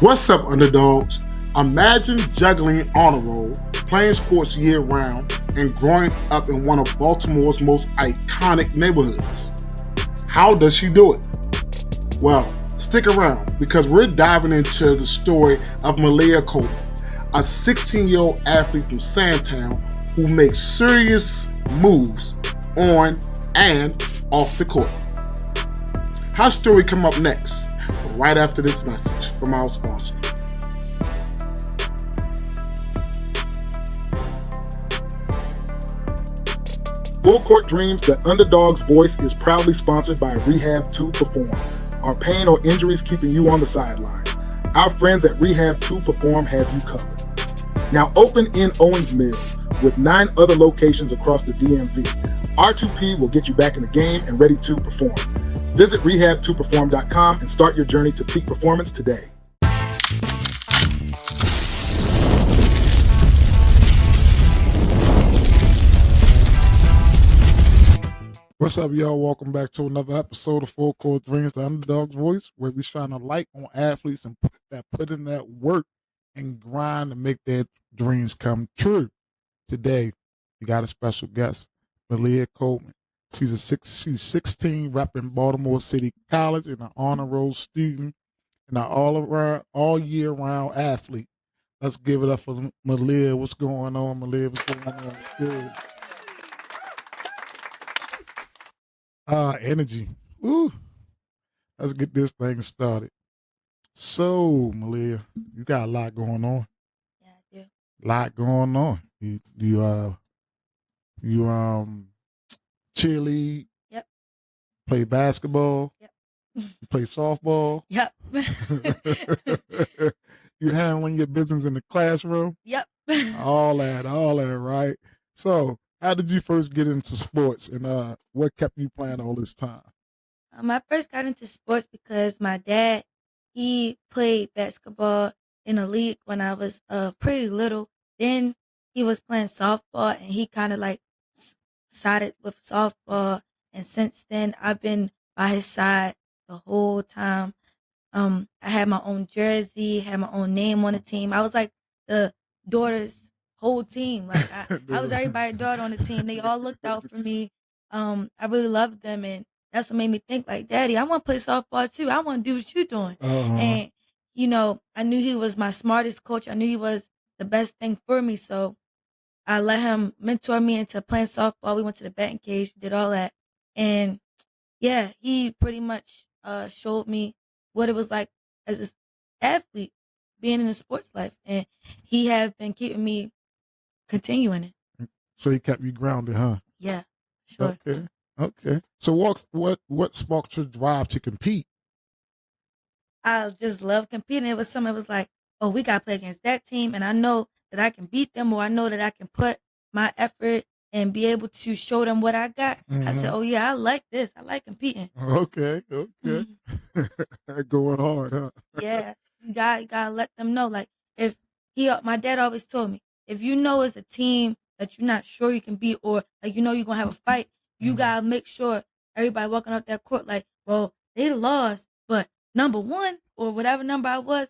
What's up, underdogs? Imagine juggling on a roll, playing sports year round, and growing up in one of Baltimore's most iconic neighborhoods. How does she do it? Well, stick around because we're diving into the story of Maliyah Coleman, a 16-year-old athlete from Sandtown who makes serious moves on and off the court. Her story come up next, right after this message from our sponsor. Full Court Dreams, the Underdawg's voice, is proudly sponsored by Rehab 2 Perform. Are pain or injuries keeping you on the sidelines? Our friends at Rehab 2 Perform have you covered. Now open in Owens Mills with 9 other locations across the DMV. R2P will get you back in the game and ready to perform. Visit rehab2perform.com and start your journey to peak performance today. What's up, y'all? Welcome back to another episode of Full Court Dreams, the Underdog's voice, where we shine a light on athletes and put in that work and grind to make their dreams come true. Today, we got a special guest, Maliyah Coleman. She's 16, repping Baltimore City College, and an honor roll student, and an all year round athlete. Let's give it up for Maliyah. What's going on, Maliyah? What's going on? It's good. Energy. Woo. Let's get this thing started. So, Maliyah, you got a lot going on. Yeah, I do. Lot going on. You cheerlead. Yep. Play basketball. Yep. You play softball. Yep. You handling your business in the classroom. Yep. all that, right? So, how did you first get into sports, and what kept you playing all this time? I first got into sports because my dad, he played basketball in a league when I was pretty little. Then he was playing softball, and he kind of like sided with softball. And since then, I've been by his side the whole time. I had my own jersey, had my own name on the team. I was like the daughter's whole team. Like I was everybody's daughter on the team. They all looked out for me. I really loved them, and that's what made me think like, Daddy, I want to play softball too. I want to do what you're doing. And I knew he was my smartest coach. I knew he was the best thing for me. So I let him mentor me into playing softball. We went to the batting cage, did all that, and yeah, he pretty much showed me what it was like as an athlete being in the sports life, and he has been keeping me continuing it. So he kept you grounded, huh? Yeah, sure. Okay. So what sparked your drive to compete? I just love competing. It was like, oh, we got to play against that team, and I know that I can beat them, or I know that I can put my effort and be able to show them what I got. I said, oh yeah, I like this. I like competing. Okay. Going hard, huh? Yeah, you gotta let them know. Like if my dad always told me, if you know it's a team that you're not sure you can beat, or like you're gonna have a fight, you gotta make sure everybody walking up that court like, well, they lost, but number one or whatever number I was,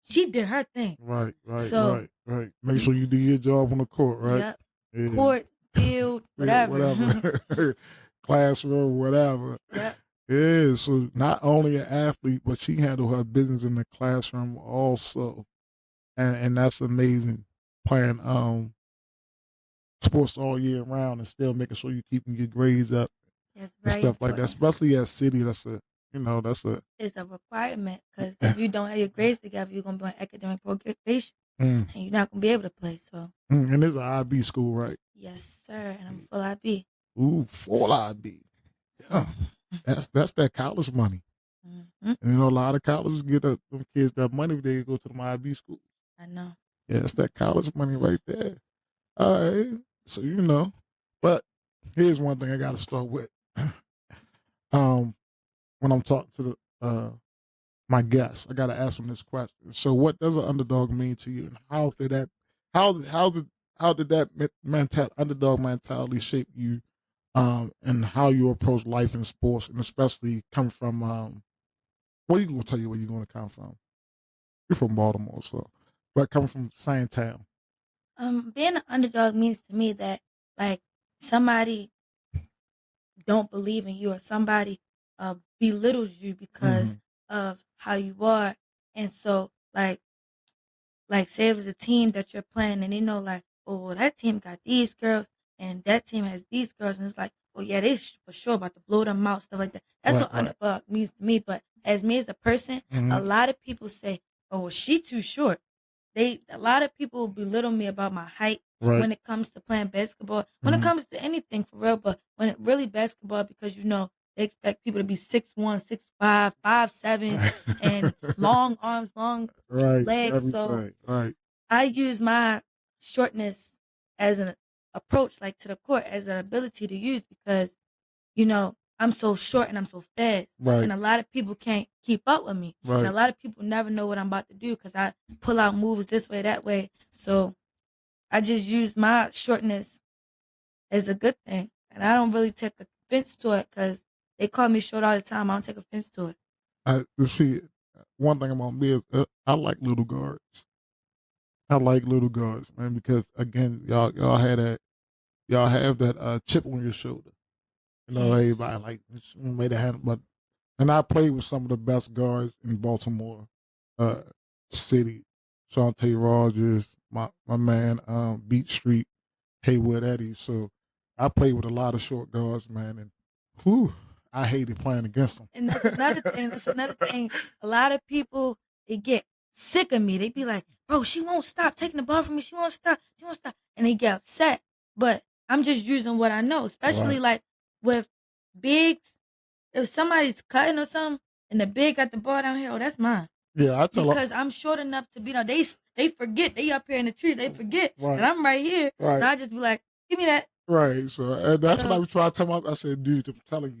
she did her thing. Right. So, right. Make sure you do your job on the court, right? Yep. Yeah. Court, field, whatever. Classroom, whatever. Yep. Yeah, so not only an athlete, but she handled her business in the classroom also. And that's amazing. Playing sports all year round and still making sure you're keeping your grades up and stuff like that. Especially at City, it's a requirement, because if you don't have your grades together, you're gonna be on academic probation, and you're not gonna be able to play. So, and it's an IB school, right? Yes, sir. And I'm full IB. Ooh, full IB. So. That's that college money. And a lot of colleges get them kids that money if they go to the IB school. I know. Yeah, it's that college money right there. All right, so but here's one thing I got to start with. When I'm talking to my guests, I got to ask them this question. So, what does an underdog mean to you, and how did that underdog mentality shape you? And how you approach life in sports, and especially come from, what are you going to tell you where you're going to come from? You're from Baltimore, so but coming from the same town. Being an underdog means to me that like somebody don't believe in you or somebody belittles you Mm-hmm. because of how you are, and so like say it was a team that you're playing and they know like, oh well, that team got these girls and that team has these girls, and it's like, oh yeah, for sure about to blow them out, stuff like that. That's Right, what right. underdog means to me. But as me as a person, Mm-hmm. a lot of people say, oh well, she too short. A lot of people belittle me about my height Right. when it comes to playing basketball, when it Mm-hmm. comes to anything for real, but when it really basketball, because they expect people to be 6'1", 6'5", 5'7", and long arms, long Right. legs. So Everything. Right. I use my shortness as an approach, like to the court, as an ability to use because I'm so short and I'm so fast, Right. and a lot of people can't keep up with me, and a Right. lot of people never know what I'm about to do because I pull out moves this way, that way. So I just use my shortness as a good thing, and I don't really take offense to it because they call me short all the time. I don't take offense to it. You see, one thing about me is I like little guards. I like little guards, man, because again, y'all have that chip on your shoulder. Yeah, Everybody like made a hand, but and I played with some of the best guards in Baltimore uh, City. Shantae Rogers, my man, Beat Street, Haywood Eddie. So I played with a lot of short guards, man, and whew, I hated playing against them. and that's another thing. That's another thing. A lot of people they get sick of me. They be like, "Bro, she won't stop taking the ball from me. She won't stop. She won't stop," and they get upset. But I'm just using what I know, especially Right. like with bigs. If somebody's cutting or something, and the big got the ball down here, oh, that's mine. Yeah, I tell her. Because I'm short enough to be. They forget they up here in the trees. They forget that Right. I'm right here. So Right. I just be like, "Give me that." Right. So and that's what I So was trying to tell my. I said, dude, I'm telling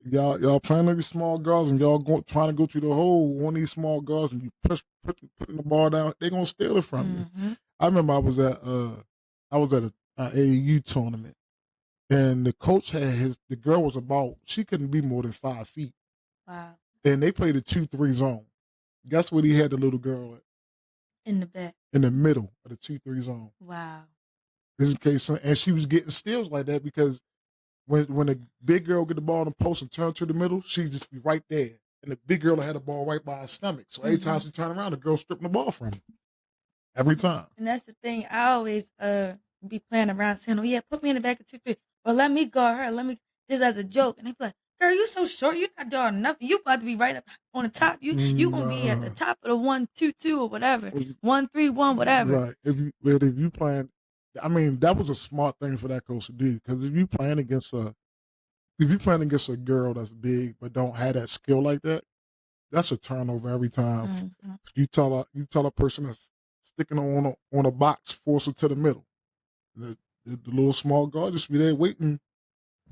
you, y'all playing on these small girls and y'all trying to go through the hole on these small girls and you putting the ball down, they gonna steal it from you. mm-hmm. I remember I was at a AAU tournament and the coach had the girl was about she couldn't be more than 5 feet Wow, and they played a 2-3 zone. Guess what he had the little girl at? in the back. In the middle of the 2-3 zone. Wow. This is case and she was getting steals like that because when a big girl get the ball in the post and turn to the middle, she'd just be right there. And the big girl had the ball right by her stomach. So every time Mm-hmm. she turned around, the girl stripping the ball from her. Every time. And that's the thing. I always be playing around saying, "Oh yeah, put me in the back of 2-3, or let me guard her. Let me just as a joke." And they be like, "Girl, you so short. You're not doing nothing. You about to be right up on the top. You gonna be at the top of the 1-2-2 or whatever, 1-3-1, whatever." Right. If you playing, I mean, that was a smart thing for that coach to do because if you playing against a girl that's big but don't have that skill like that, that's a turnover every time. Mm-hmm. You tell a person that's sticking on a box, force it to the middle. The little small guard just be there waiting,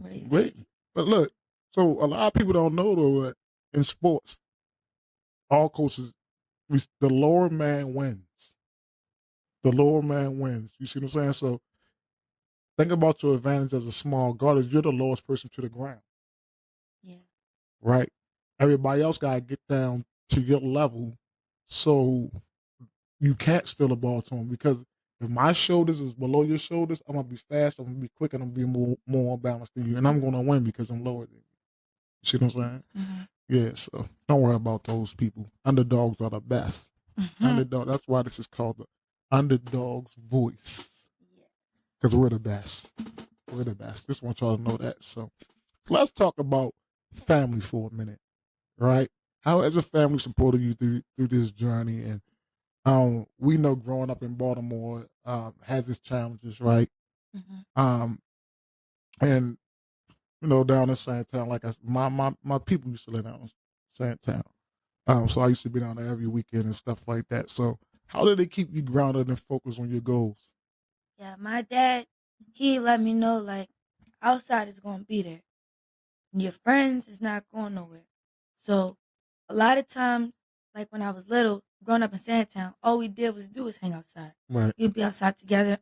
Ready to take waiting. it. But look, so a lot of people don't know though that in sports, all coaches, the lower man wins. The lower man wins. You see what I'm saying? So think about your advantage as a small guard. Is you're the lowest person to the ground, Yeah. right? Everybody else got to get down to your level, so you can't steal the ball to them because if my shoulders is below your shoulders, I'm gonna be fast, I'm gonna be quick, and I'm gonna be more balanced than you, and I'm gonna win because I'm lower than you. You see what I'm saying? Mm-hmm. Yeah. So don't worry about those people. Underdogs are the best. Mm-hmm. Underdog. That's why this is called the Underdog's Voice because Yes. we're the best. We're the best. Just want y'all to know that. So let's talk about family for a minute, right? How has your family supported you through this journey? And we know growing up in Baltimore has its challenges, right? Mm-hmm. Um, and down in Sandtown, like my people used to live down in Sandtown. So I used to be down there every weekend and stuff like that. So how did they keep you grounded and focused on your goals? Yeah, my dad, he let me know like outside is gonna be there. Your friends is not going nowhere. So a lot of times, like when I was little, growing up in Sandtown, all we did was do is hang outside. Right. We'd be outside together,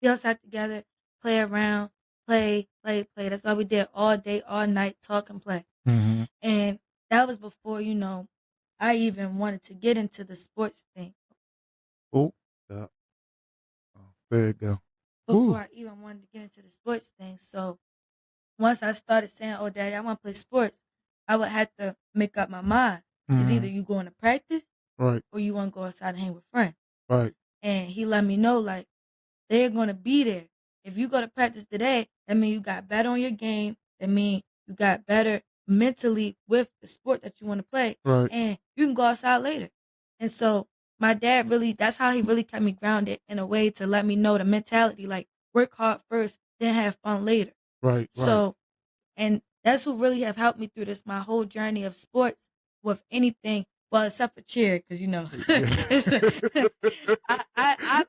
be outside together, play around, play, play, play. That's all we did all day, all night, talk and play. Mm-hmm. And that was before, I even wanted to get into the sports thing Oh, yeah. Oh, there you go. before Ooh. I even wanted to get into the sports thing. So once I started saying, "Oh, Daddy, I want to play sports," I would have to make up my mind. It's either Mm-hmm. you going to practice Right. or you want to go outside and hang with friends. Right. And he let me know like they're gonna be there. If you go to practice today, that means you got better on your game. That means you got better mentally with the sport that you want to play, Right. and you can go outside later. And so my dad really, that's how he really kept me grounded in a way to let me know the mentality, like work hard first, then have fun later. Right. Right. So and that's who really have helped me through this my whole journey of sports with anything. Well, except for cheer, because I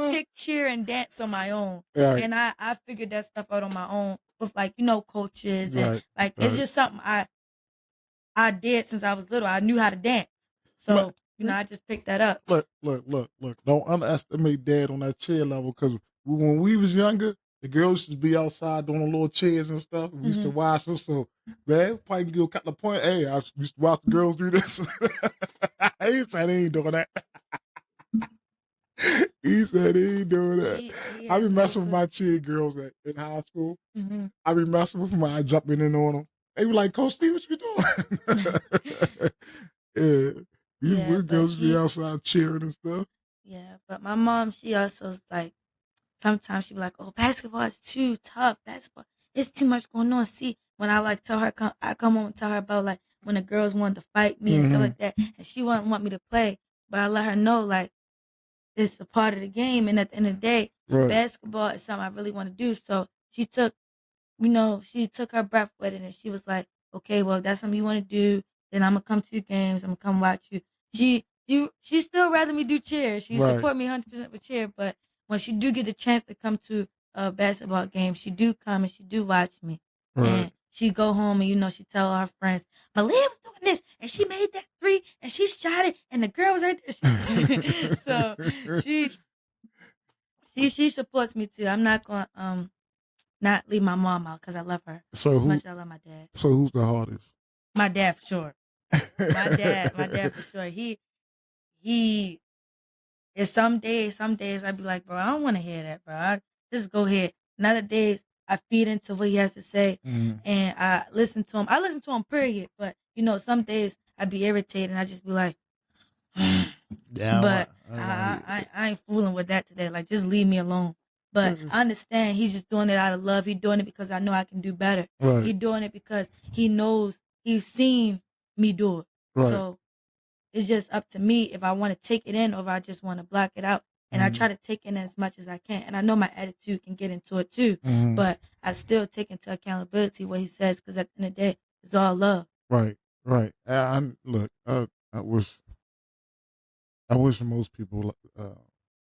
picked cheer and dance on my own, Right. and I figured that stuff out on my own with like coaches and Right. like it's Right. just something I did since I was little. I knew how to dance, But so I just picked that up. look. Don't underestimate dad on that chair level because when we was younger, the girls used to be outside doing the little chairs and stuff. We used to watch them. So, man, probably can give a couple of points. Hey, I used to watch the girls do this. He said he ain't doing that. He said he ain't doing that. He I be has no messing with clue. my cheer girls in high school. Mm-hmm. I be messing with them. I jumping in on them. They be like, Coach Steve, what you doing? Yeah. Yeah, We but girls be outside cheering and stuff. but my mom, she also is like, sometimes she be like, "Oh, basketball is too tough. Basketball, it's too much going on." See, when I like tell her, I come home and tell her about like when the girls wanted to fight me and stuff like that, and she wouldn't want me to play, but I let her know like it's a part of the game, and at the end of the day, Right. basketball is something I really want to do. So she took her breath with it and she was like, "Okay, well, if that's something you want to do, then I'm gonna come to your games. I'm gonna come watch you." She still rather me do cheer. She Right. support me 100% with cheer, but when she do get the chance to come to a basketball game, she do come and she do watch me. Right. And she go home and she tell all her friends, "Maliyah was doing this and she made that three and she shot it and the girl was right there." So she she supports me too. I'm not gonna not leave my mom out because I love her So as much as I love my dad. So who's the hardest? My dad for sure. My dad for sure. He is some days I'd be like, bro, I don't want to hear that, bro. Just go ahead. And other days I feed into what he has to say and I listen to him. I listen to him period. But some days I'd be irritated and I just be like, Yeah, but I ain't fooling with that today. Like, just leave me alone. But I understand he's just doing it out of love. He's doing it because I know I can do better. Right. He's doing it because he knows he's seen me do it. Right. So it's just up to me if I want to take it in or if I just want to block it out. And I try to take in as much as I can. And I know my attitude can get into it too. But I still take into accountability what he says because at the end of the day, it's all love. Right. Right. Look, I wish most people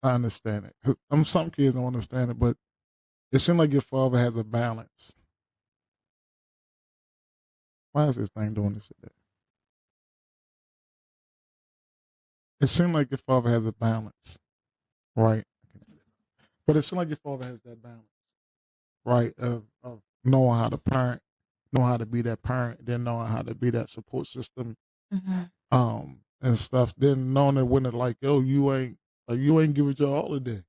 understand it. 'Cause, some kids don't understand it, but it seems like your father has a balance. Why is this thing doing this today? It seems like your father has a balance, right? But it seems like your father has that balance, right? Of knowing how to parent, know how to be that parent, then knowing how to be that support system, and stuff. Then knowing that when it like, yo, you ain't give it your all today.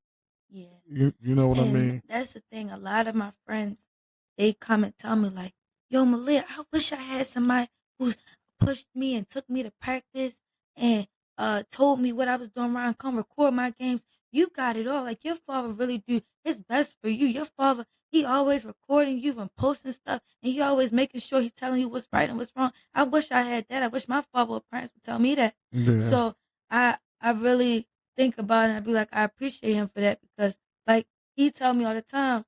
Yeah. You know what I mean? That's the thing. A lot of my friends, they come and tell me like, "Yo, Maliyah, I wish I had somebody who pushed me and took me to practice and told me what I was doing wrong. Come record my games. You got it all. Like your father really do his best for you. Your father, he always recording you and posting stuff, and he always making sure he's telling you what's right and what's wrong. I wish I had that. I wish my father or parents would tell me that. Yeah. So I really think about it and I be like, I appreciate him for that because like he tell me all the time,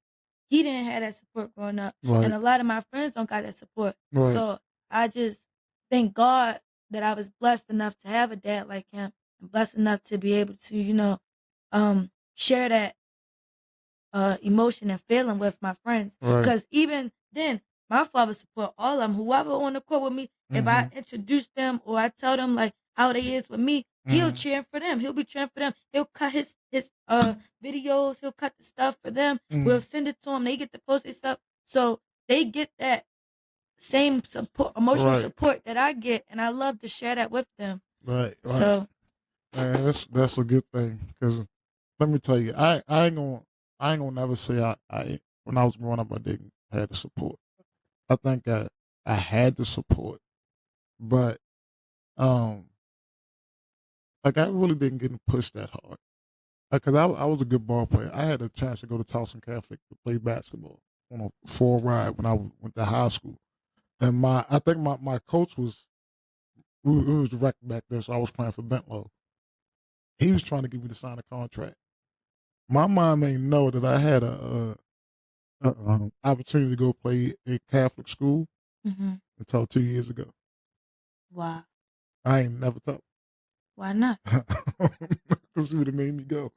he didn't have that support growing up. Right. And a lot of my friends don't got that support. Right. So I just thank God that I was blessed enough to have a dad like him and blessed enough to be able to, share that emotion and feeling with my friends. Right. Because even then, my father support all of them. Whoever on the court with me, if I introduce them or I tell them like how they is with me, he'll cheer for them. He'll be cheering for them. He'll cut his videos. He'll cut the stuff for them. We'll send it to them. They get to post their stuff. So they get that same support, emotional Right, support that I get, and I love to share that with them. right. So Man, that's a good thing. Because let me tell you, I ain't gonna never say I when I was growing up I didn't have the support. I think I had the support, but um, like I really didn't get pushed that hard. Because I was a good ball player. I had a chance to go to Towson Catholic to play basketball on a full ride when I went to high school. And I think my coach was it was direct back then, so I was playing for Bentlow. He was trying to get me to sign a contract. My mom ain't know that I had a opportunity to go play in Catholic school mhm. until 2 years ago. Wow, I ain't never told why not? because she would have made me go.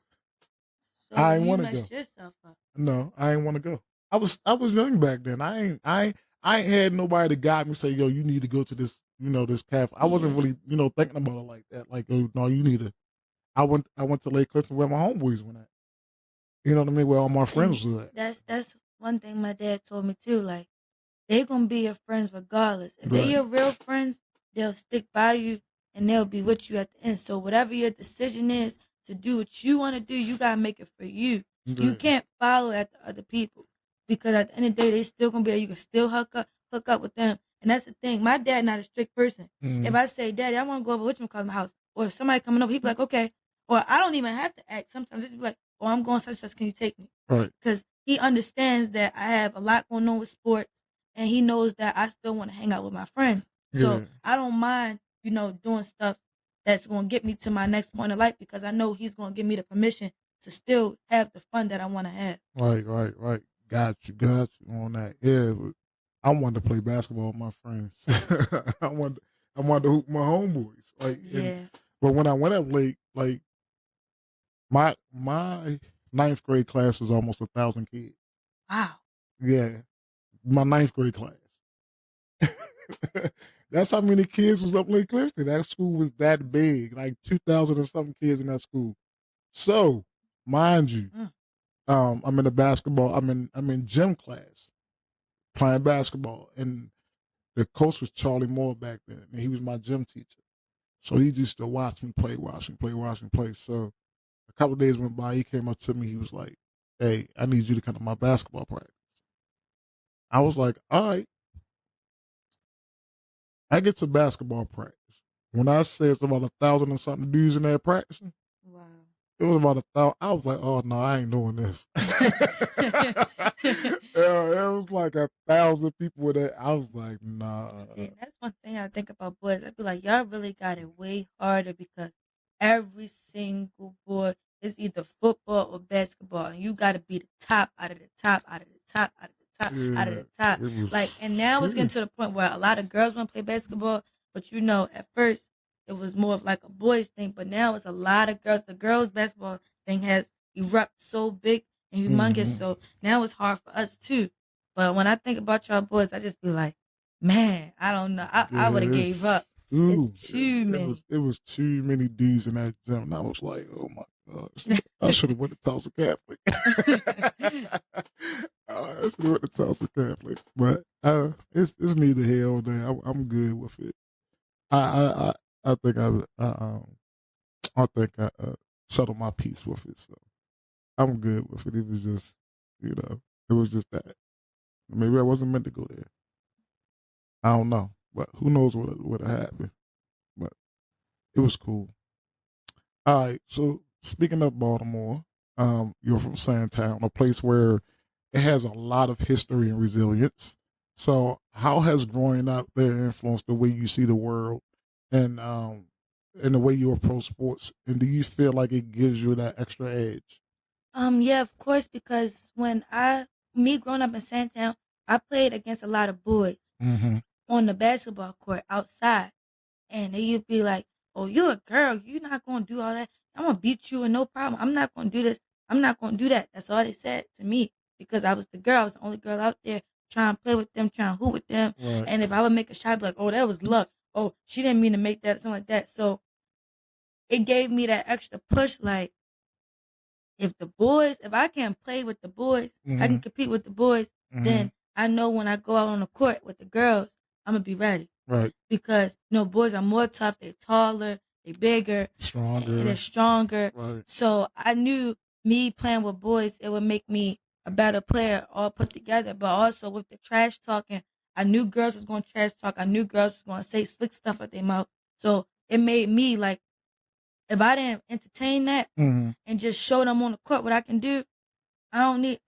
So I ain't you want to go. messed yourself up. No, I ain't want to go. I was young back then. I ain't had nobody to guide me say, yo, you need to go to this, this Catholic. I wasn't Yeah, really, thinking about it like that. Like, oh no, you need to. I went to Lake Clifton where my homeboys went at. You know what I mean? Where all my and friends was at. that's one thing my dad told me too. Like they gonna be your friends regardless. If they Right. your real friends, they'll stick by you and they'll be with you at the end. So whatever your decision is to do what you want to do, you gotta make it for you. You Right. can't follow after other people because at the end of the day, they still gonna be there. You can still hook up with them, and that's the thing. My dad not a strict person. If Mm-hmm. I say, "Daddy, I want to go over whatchamacallit house," or if somebody coming over, he be like, "Okay," or I don't even have to ask. Sometimes it's be like, "Oh, I'm going such and such. Can you take me?" Right. Because he understands that I have a lot going on with sports and he knows that I still want to hang out with my friends. Yeah. So I don't mind, doing stuff that's going to get me to my next point of life because I know he's going to give me the permission to still have the fun that I want to have. Right. Got you on that. Yeah, but I wanted to play basketball with my friends. I wanted to hoop my homeboys. Yeah. But when I went up late, like my ninth grade class was almost 1,000 kids. Wow. Yeah, my ninth grade class. That's how many kids was up Lake Clifton. That school was that big, like 2,000 and something kids in that school. So, mind you, Mm. I'm in the basketball. I'm in gym class playing basketball, and the coach was Charlie Moore back then, and he was my gym teacher. So he used to watch me play, watch me play, watch me play. So a couple of days went by. He came up to me. He was like, "Hey, I need you to come to my basketball practice." I was like, "All right." I get to basketball practice. When I say it's about 1,000 and something dudes in there practicing, Wow. it was about 1,000. I was like, "Oh no, I ain't doing this." Yeah, it was like 1,000 people with that. I was like, "Nah." See, that's one thing I think about boys. I'd be like, y'all really got it way harder because every single boy is either football or basketball, and you got to be the top out of the top out of the top out of the top out of Yeah, the top. it Like, was. and now it's Yeah. getting to the point where a lot of girls want to play basketball, but at first it was more of like a boys thing, but now it's a lot of girls. The girls basketball thing has erupted so big and humongous, Mhm. so now it's hard for us too. But when I think about y'all boys, I just be like, man, I don't know. I would have Yeah, gave up. It's too many. it was too many dudes in that gym, and I was like, "Oh my gosh, I should have went to Tulsa Catholic." I should have went to Tulsa Catholic, but it's neither here nor there. I'm good with it. I I I think I think I settled my piece with it, so I'm good with it. It was just, it was just that. Maybe I wasn't meant to go there. I don't know, but who knows what would have happened. But it was cool. All right. So speaking of Baltimore, you're from Sandtown, a place where it has a lot of history and resilience. So how has growing up there influenced the way you see the world and the way you approach sports? And do you feel like it gives you that extra edge? Yeah, of course, because me growing up in Sandtown, I played against a lot of boys Mm-hmm. on the basketball court outside. And they would be like, oh, you're a girl. You're not going to do all that. I'm going to beat you and no problem. I'm not going to do this. I'm not going to do that. That's all they said to me because I was the girl. I was the only girl out there trying to play with them, trying to hoop with them. Right. And if I would make a shot, I'd be like, oh, that was luck. Oh, she didn't mean to make that, something like that. So it gave me that extra push. Like, if I can't play with the boys, I Mm-hmm. can compete with the boys, Mm-hmm. then I know when I go out on the court with the girls, I'm gonna be ready. Right. Because boys are more tough. They're taller, they're bigger, Stronger. and they're stronger. Right. So I knew me playing with boys, it would make me a better player all put together. But also with the trash talking, I knew girls was going to trash talk. I knew girls was going to say slick stuff at their mouth. So it made me like, if I didn't entertain that Mm-hmm. and just show them on the court what I can do, I don't need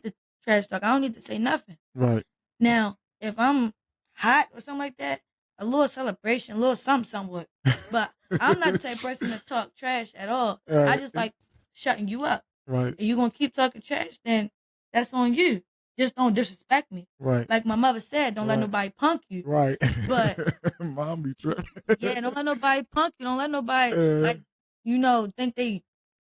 the trash talk. I don't need to say nothing. Right. Now, if I'm hot or something like that, a little celebration, a little something, somewhat. But I'm not the type of person to talk trash at all. Right. I just like shutting you up. Right. If you're gonna keep talking trash, then that's on you. Just don't disrespect me. Right. Like my mother said, don't let nobody punk you. Right. But Mom be tripping. yeah, don't let nobody punk you. Don't let nobody like think they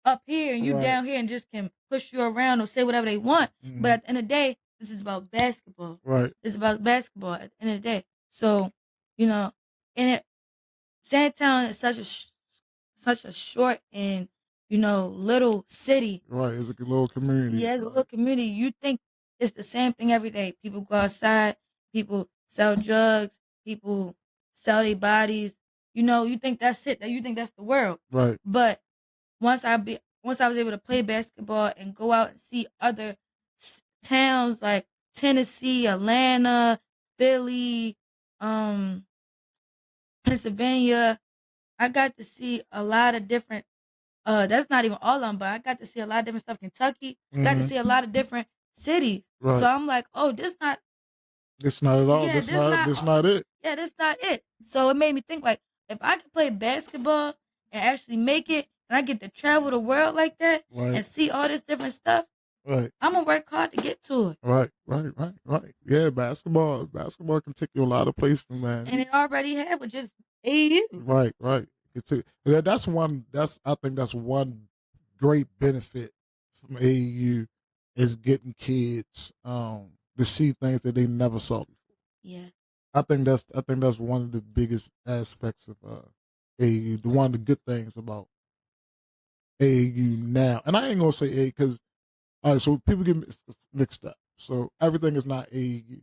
up here and you down here and just can push you around or say whatever they want. Mm-hmm. But at the end of the day, this is about basketball. Right. It's about basketball at the end of the day. So, and Sandtown is such a short and little city. Right, it's a little community. Yeah, it's a little community. You think it's the same thing every day. People go outside, people sell drugs, people sell their bodies. You think that's it. That you think that's the world. Right. But once I was able to play basketball and go out and see other towns like Tennessee, Atlanta, Philly, Pennsylvania, I got to see a lot of different. That's not even all of them, but I got to see a lot of different stuff. Kentucky, got to see a lot of different cities. Right. So I'm like, oh, this not at all. Yeah, this not it. Yeah, this not it. So it made me think like, if I could play basketball and actually make it, and I get to travel the world like that and see all this different stuff, I'm gonna work hard to get to it. Right. Yeah, basketball can take you a lot of places, man. And it already have with just AU. Right. I think that's one great benefit from AAU is getting kids to see things that they never saw before. Yeah. I think that's one of the biggest aspects of AAU. One of the good things about AAU now, and I ain't gonna say A because all right, so people get mixed up. So everything is not AAU,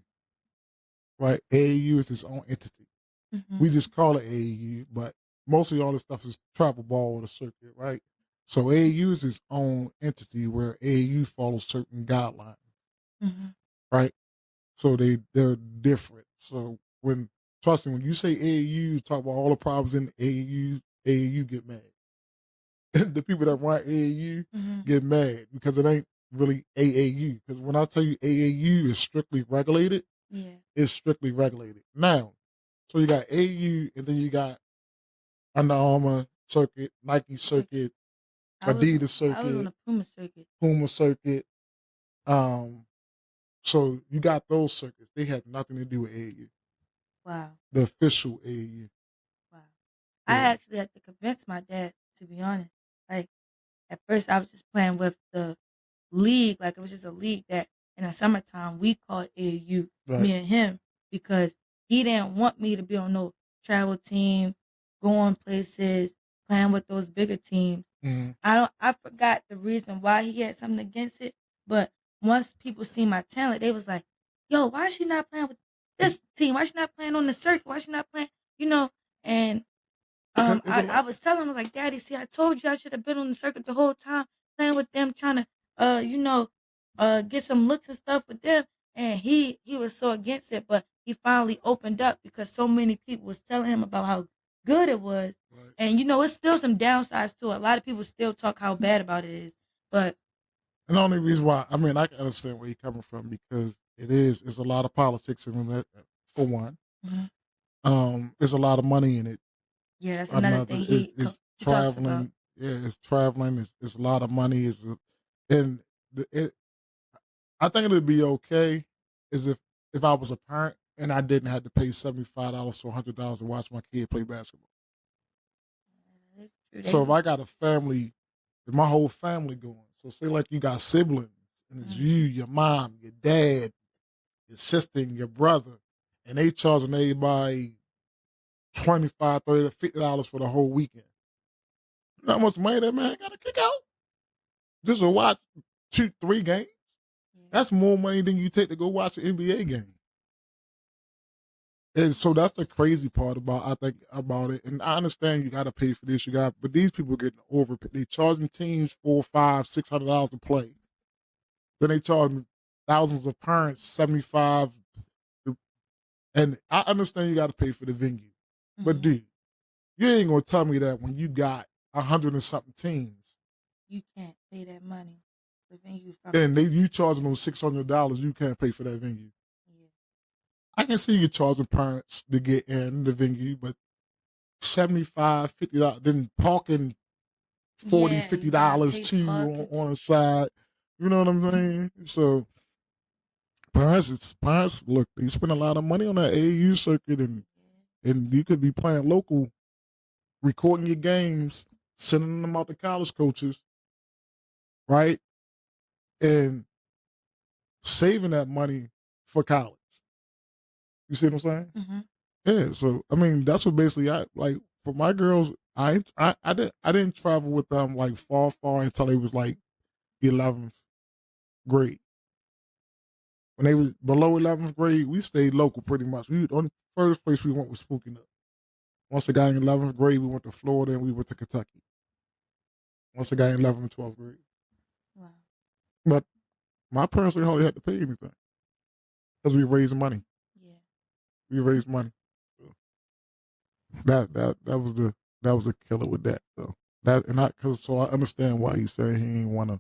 right? AAU is its own entity. Mm-hmm. We just call it AAU, but mostly all this stuff is travel ball or the circuit, right? So AAU is its own entity where AAU follows certain guidelines, right? So they're different. So trust me, when you say AAU, you talk about all the problems in AAU get mad. The people that run AAU get mad because it ain't really AAU. Because when I tell you AAU is strictly regulated, it's strictly regulated. Now, so you got AAU and then you got Under Armour circuit, Nike circuit, Adidas circuit. I was on the Puma circuit. Puma circuit. So you got those circuits. They had nothing to do with AAU. Wow. The official AAU. Wow. Yeah. I actually had to convince my dad, to be honest. Like, at first I was just playing with the league. Like, it was just a league that in the summertime we called AAU, me and him, because he didn't want me to be on no travel team, going places, playing with those bigger teams. Mm-hmm. I forgot the reason why he had something against it, but once people see my talent, they was like, yo, why is she not playing with this team? Why is she not playing on the circuit? Why is she not playing, and I was telling him, I was like, Daddy, see, I told you I should have been on the circuit the whole time, playing with them, trying to, get some looks and stuff with them. And he was so against it, but he finally opened up because so many people was telling him about how good it was. Right. And, it's still some downsides to it. A lot of people still talk how bad about it is. But and the only reason why, I mean, I can understand where you're coming from because it's a lot of politics in it, for one. Mm-hmm. There's a lot of money in it. Yeah, that's another thing he talks about. Yeah, it's traveling. It's a lot of money. I think it would be okay is if I was a parent and I didn't have to pay $75 to $100 to watch my kid play basketball. So if I got a family, if my whole family going, so say like you got siblings and it's you, your mom, your dad, your sister, and your brother, and they charging everybody $25, $30, $50 for the whole weekend. You know how much money that man got to kick out just to watch 2-3 games? That's more money than you take to go watch an NBA game. And so that's the crazy part about it. And I understand you got to pay for this. But these people getting overpaid. They charging teams $400, $500, $600 to play. Then they charge thousands of parents $75. And I understand you got to pay for the venue, but dude, you ain't gonna tell me that when you got 100 and something teams, you can't pay that money. The venue and you charging them $600, you can't pay for that venue. Yeah. I can see you charging parents to get in the venue, but $75, $50, then parking $40, $50 too on the side. You know what I'm saying? So parents look, they spend a lot of money on that AAU circuit, and you could be playing local, recording your games, sending them out to college coaches, right? And saving that money for college. You see what I'm saying? Mm-hmm. Yeah. So I mean, that's what basically I like for my girls. I didn't travel with them like far until they was like 11th grade. When they was below 11th grade, we stayed local pretty much. The only first place we went was Spooky Nook. Once I got in 11th grade, we went to Florida and we went to Kentucky. Once I got in 11th and 12th grade. Wow. But my parents really hardly had to pay anything because we raised money. Yeah. We raised money. So that was the killer with that. So I understand why he said he didn't want to,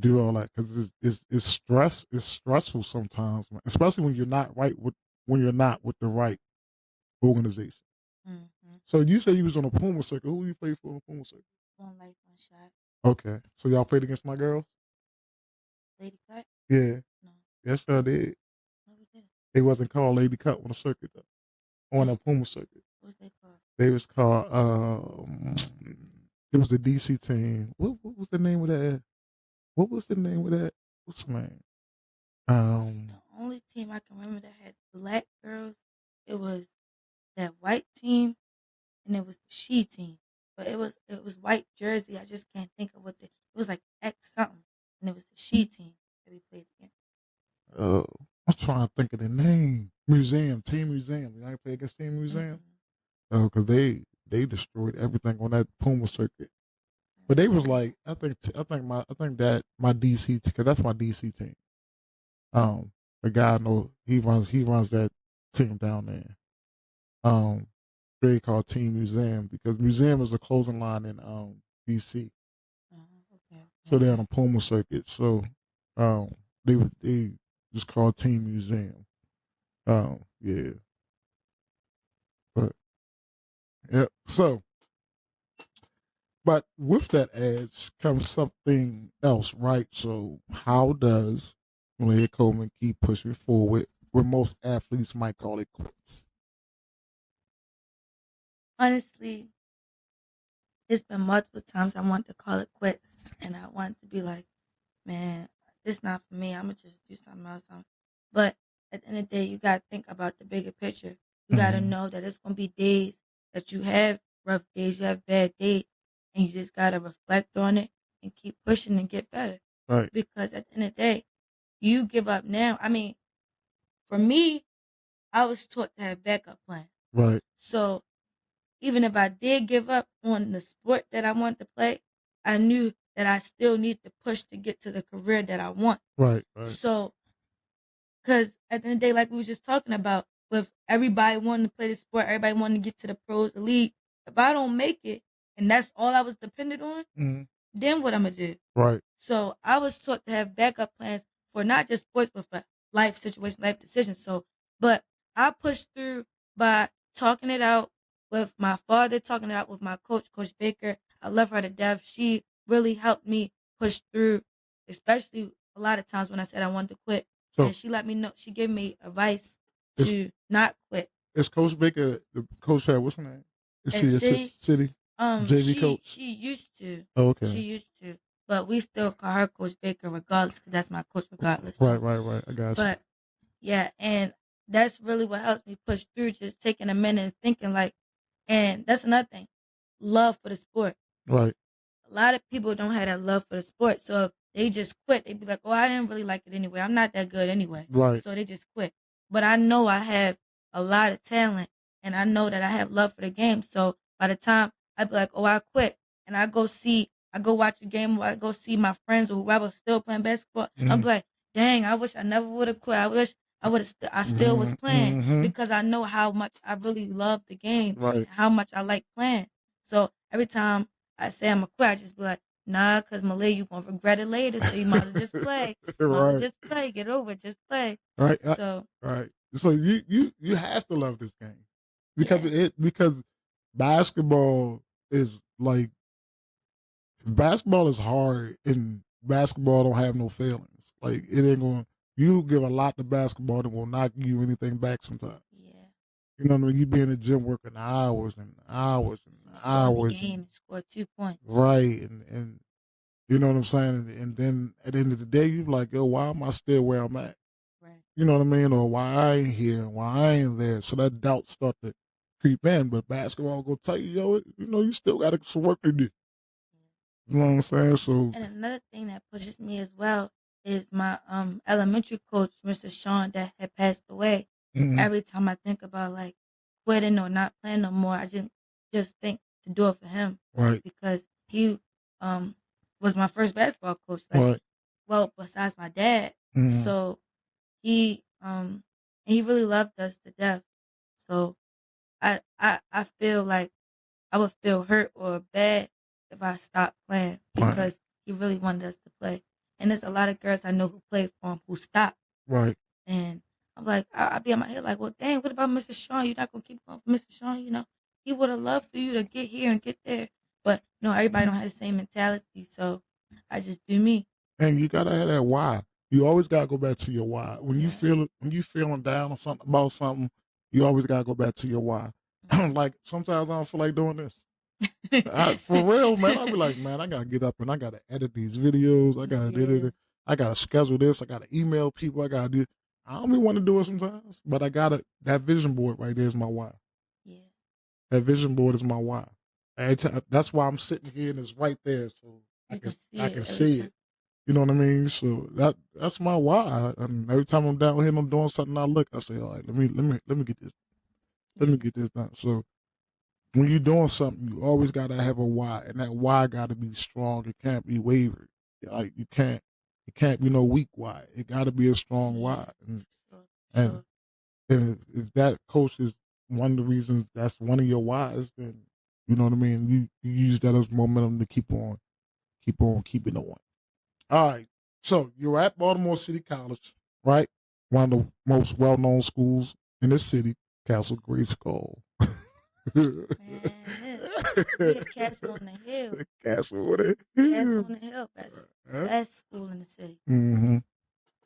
do all that because it's stressful sometimes, man. Especially when you're not with the right organization. Mm-hmm. So you said you was on a Puma circuit. Who you played for on a Puma circuit? One life, one shot. Okay, so y'all played against my girls? Lady Cut? Yeah. No. Yes, y'all did. No, we didn't. They wasn't called Lady Cut on the circuit though. On a Puma circuit. What was they called? They was called it was a DC team. What was the name of that? What was the name of that? What's the name? The only team I can remember that had black girls, it was that white team, and it was the she team. But it was white jersey. I just can't think of it was like X something, and it was the she team that we played against. I'm trying to think of the name. Team Museum. You ain't play against Team Museum? Mm-hmm. Oh, because they destroyed everything on that Puma circuit. But they was like, I think that my DC, because that's my DC team. The guy I know, he runs that team down there. They call Team Museum because Museum is a closing line in DC. Okay. So they're on a Puma circuit. So they just called Team Museum. Yeah. But yeah. So but with that edge comes something else, right? So how does Maliyah Coleman keep pushing forward where most athletes might call it quits? Honestly, it's been multiple times I want to call it quits, and I want to be like, man, this not for me. I'm gonna just do something else. But at the end of the day, you gotta think about the bigger picture. You gotta know that it's gonna be days that you have rough days, you have bad days, and you just gotta reflect on it and keep pushing and get better. Right. Because at the end of the day, you give up now. I mean, for me, I was taught to have backup plans. Right. So even if I did give up on the sport that I wanted to play, I knew that I still need to push to get to the career that I want. Right. So, because at the end of the day, like we were just talking about, with everybody wanting to play the sport, everybody wanting to get to the pros, the league, if I don't make it, and that's all I was dependent on, then what I'm going to do? Right. So I was taught to have backup plans for not just sports, but for life situations, life decisions. So, but I pushed through by talking it out with my father, talking it out with my coach, Coach Baker. I love her to death. She really helped me push through, especially a lot of times when I said I wanted to quit. So, and she let me know. She gave me advice to not quit. Is Coach Baker the coach at what's her name? Is she City? City? JV coach? She used to. Oh, okay. She used to. But we still call her Coach Baker regardless, because that's my coach regardless. Right. I got you. But yeah, and that's really what helps me push through, just taking a minute and thinking like, and that's another thing, love for the sport. Right. A lot of people don't have that love for the sport. So they just quit. They'd be like, "Oh, I didn't really like it anyway. I'm not that good anyway." Right. So they just quit. But I know I have a lot of talent, and I know that I have love for the game. So by the time I'd be like, "Oh, I quit," and I go watch a game, or I go see my friends or whoever still playing basketball. I'm Mm-hmm. like, "Dang, I wish I never would have quit. I wish I would have. I still was playing Mm-hmm. because I know how much I really love the game Right. and how much I like playing." So every time I say I'm a quit, I just be like, "Nah, cause Maliyah, you gonna regret it later. So you might as well just play. Might as well Right. just play. Get over it. Just play." Right. So Right. So you have to love this game yeah, because basketball is like basketball is hard and basketball don't have no feelings. Like it ain't going. You give a lot to basketball and will not give you anything back sometimes. yeah. You know what I mean? You be in the gym working hours and hours and You might go in the hours game and and score 2 points. right and you know what I'm saying? And then at the end of the day, you be like, yo, why am I still where I'm at? Right. You know what I mean? Or why I ain't here and why I ain't there. So that doubt start to creep in. But basketball go tell you, yo, you still got some work to do. You know what I'm saying? So, And another thing that pushes me as well is my elementary coach, Mr. Sean, that had passed away. mhm, Every time I think about like quitting or not playing no more, I just think to do it for him right, because he um was my first basketball coach. Like, right, well, besides my dad, mhm, so he really loved us to death. So I feel like I would feel hurt or bad if I stopped playing right, because he really wanted us to play. And there's a lot of girls I know who played for him who stopped. right. And I'm like, I be on my head like, well, dang, what about Mr. Sean? You're not gonna keep going for Mr. Sean, you know? He would have loved for you to get here and get there, but everybody don't have the same mentality. So I just do me. And you gotta have that why. You always gotta go back to your why. Yeah. When you feeling down or something about something, you always gotta go back to your why. Like sometimes I don't feel like doing this. For real, man. I'll be like, man, I gotta get up and I gotta edit these videos. I gotta do Yeah. this. I gotta schedule this. I gotta email people. I gotta do. I don't even want to do it sometimes, but I gotta. That vision board right there is my why. Yeah. That vision board is my why. That's why I'm sitting here and it's right there, so You can see I it can every see time. it. You know what I mean? So that's my why. And every time I'm down here and I'm doing something, I look. I say, all right, let me get this. Let me Yeah. get this done. So when you're doing something, you always gotta have a why, and that why gotta be strong. It can't be wavered. Like you can't, it can't be no weak why. It gotta be a strong Yeah. why. For sure. For And, sure. and if that coach is one of the reasons, that's one of your whys, then you know what I mean. You use that as momentum to keep on keeping on. All right. So you're at Baltimore City College, right? One of the most well-known schools in the city, Castle Grace School. Man, we the castle on the hill. Castle on the Castle hill. on the hill. Huh? Best school in the city. Mm-hmm.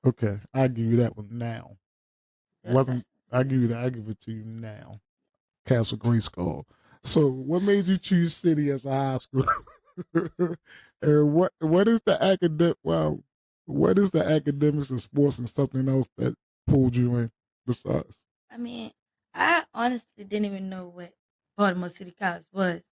Okay, I give you that one now. Still the Wasn't best in I the city. give you that? I give it to you now. Castle Grace School. So, what made you choose City as a high school? And what is the academic? Well, what is the academics and sports and something else that pulled you in besides? I mean, I honestly didn't even know what Baltimore City College was.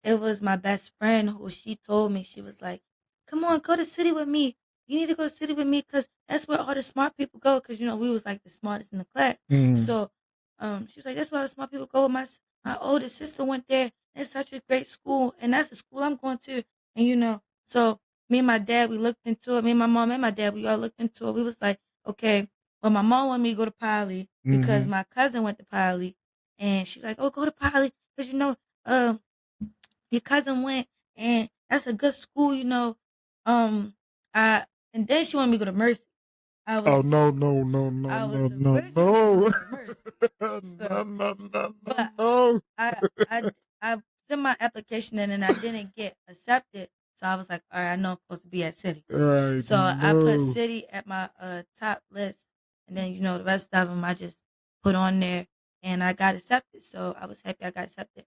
It was my best friend who she told me, she was like, "Come on, go to City with me. You need to go to City with me because that's where all the smart people go." Because we was like the smartest in the class. Mm, So, she was like, "That's where all the smart people go." My older sister went there. It's such a great school, and that's the school I'm going to. And so me and my dad, we looked into it. Me and my mom and my dad, we all looked into it. We was like, okay. Well, my mom wanted me to go to Poly because mm-hmm. my cousin went to Poly, and she was like, "Oh, go to Poly because um, your cousin went, and that's a good school, you know." Um, I and then she wanted me to go to Mercy. I Oh was no no no no I no was no originally gonna no go to Mercy, no so no no no but no. I sent my application in and I didn't get accepted, so I was like, all right, I know I'm supposed to be at City. All right, So I put no. City at my top list, and then the rest of them I just put on there, and I got accepted. So I was happy I got accepted.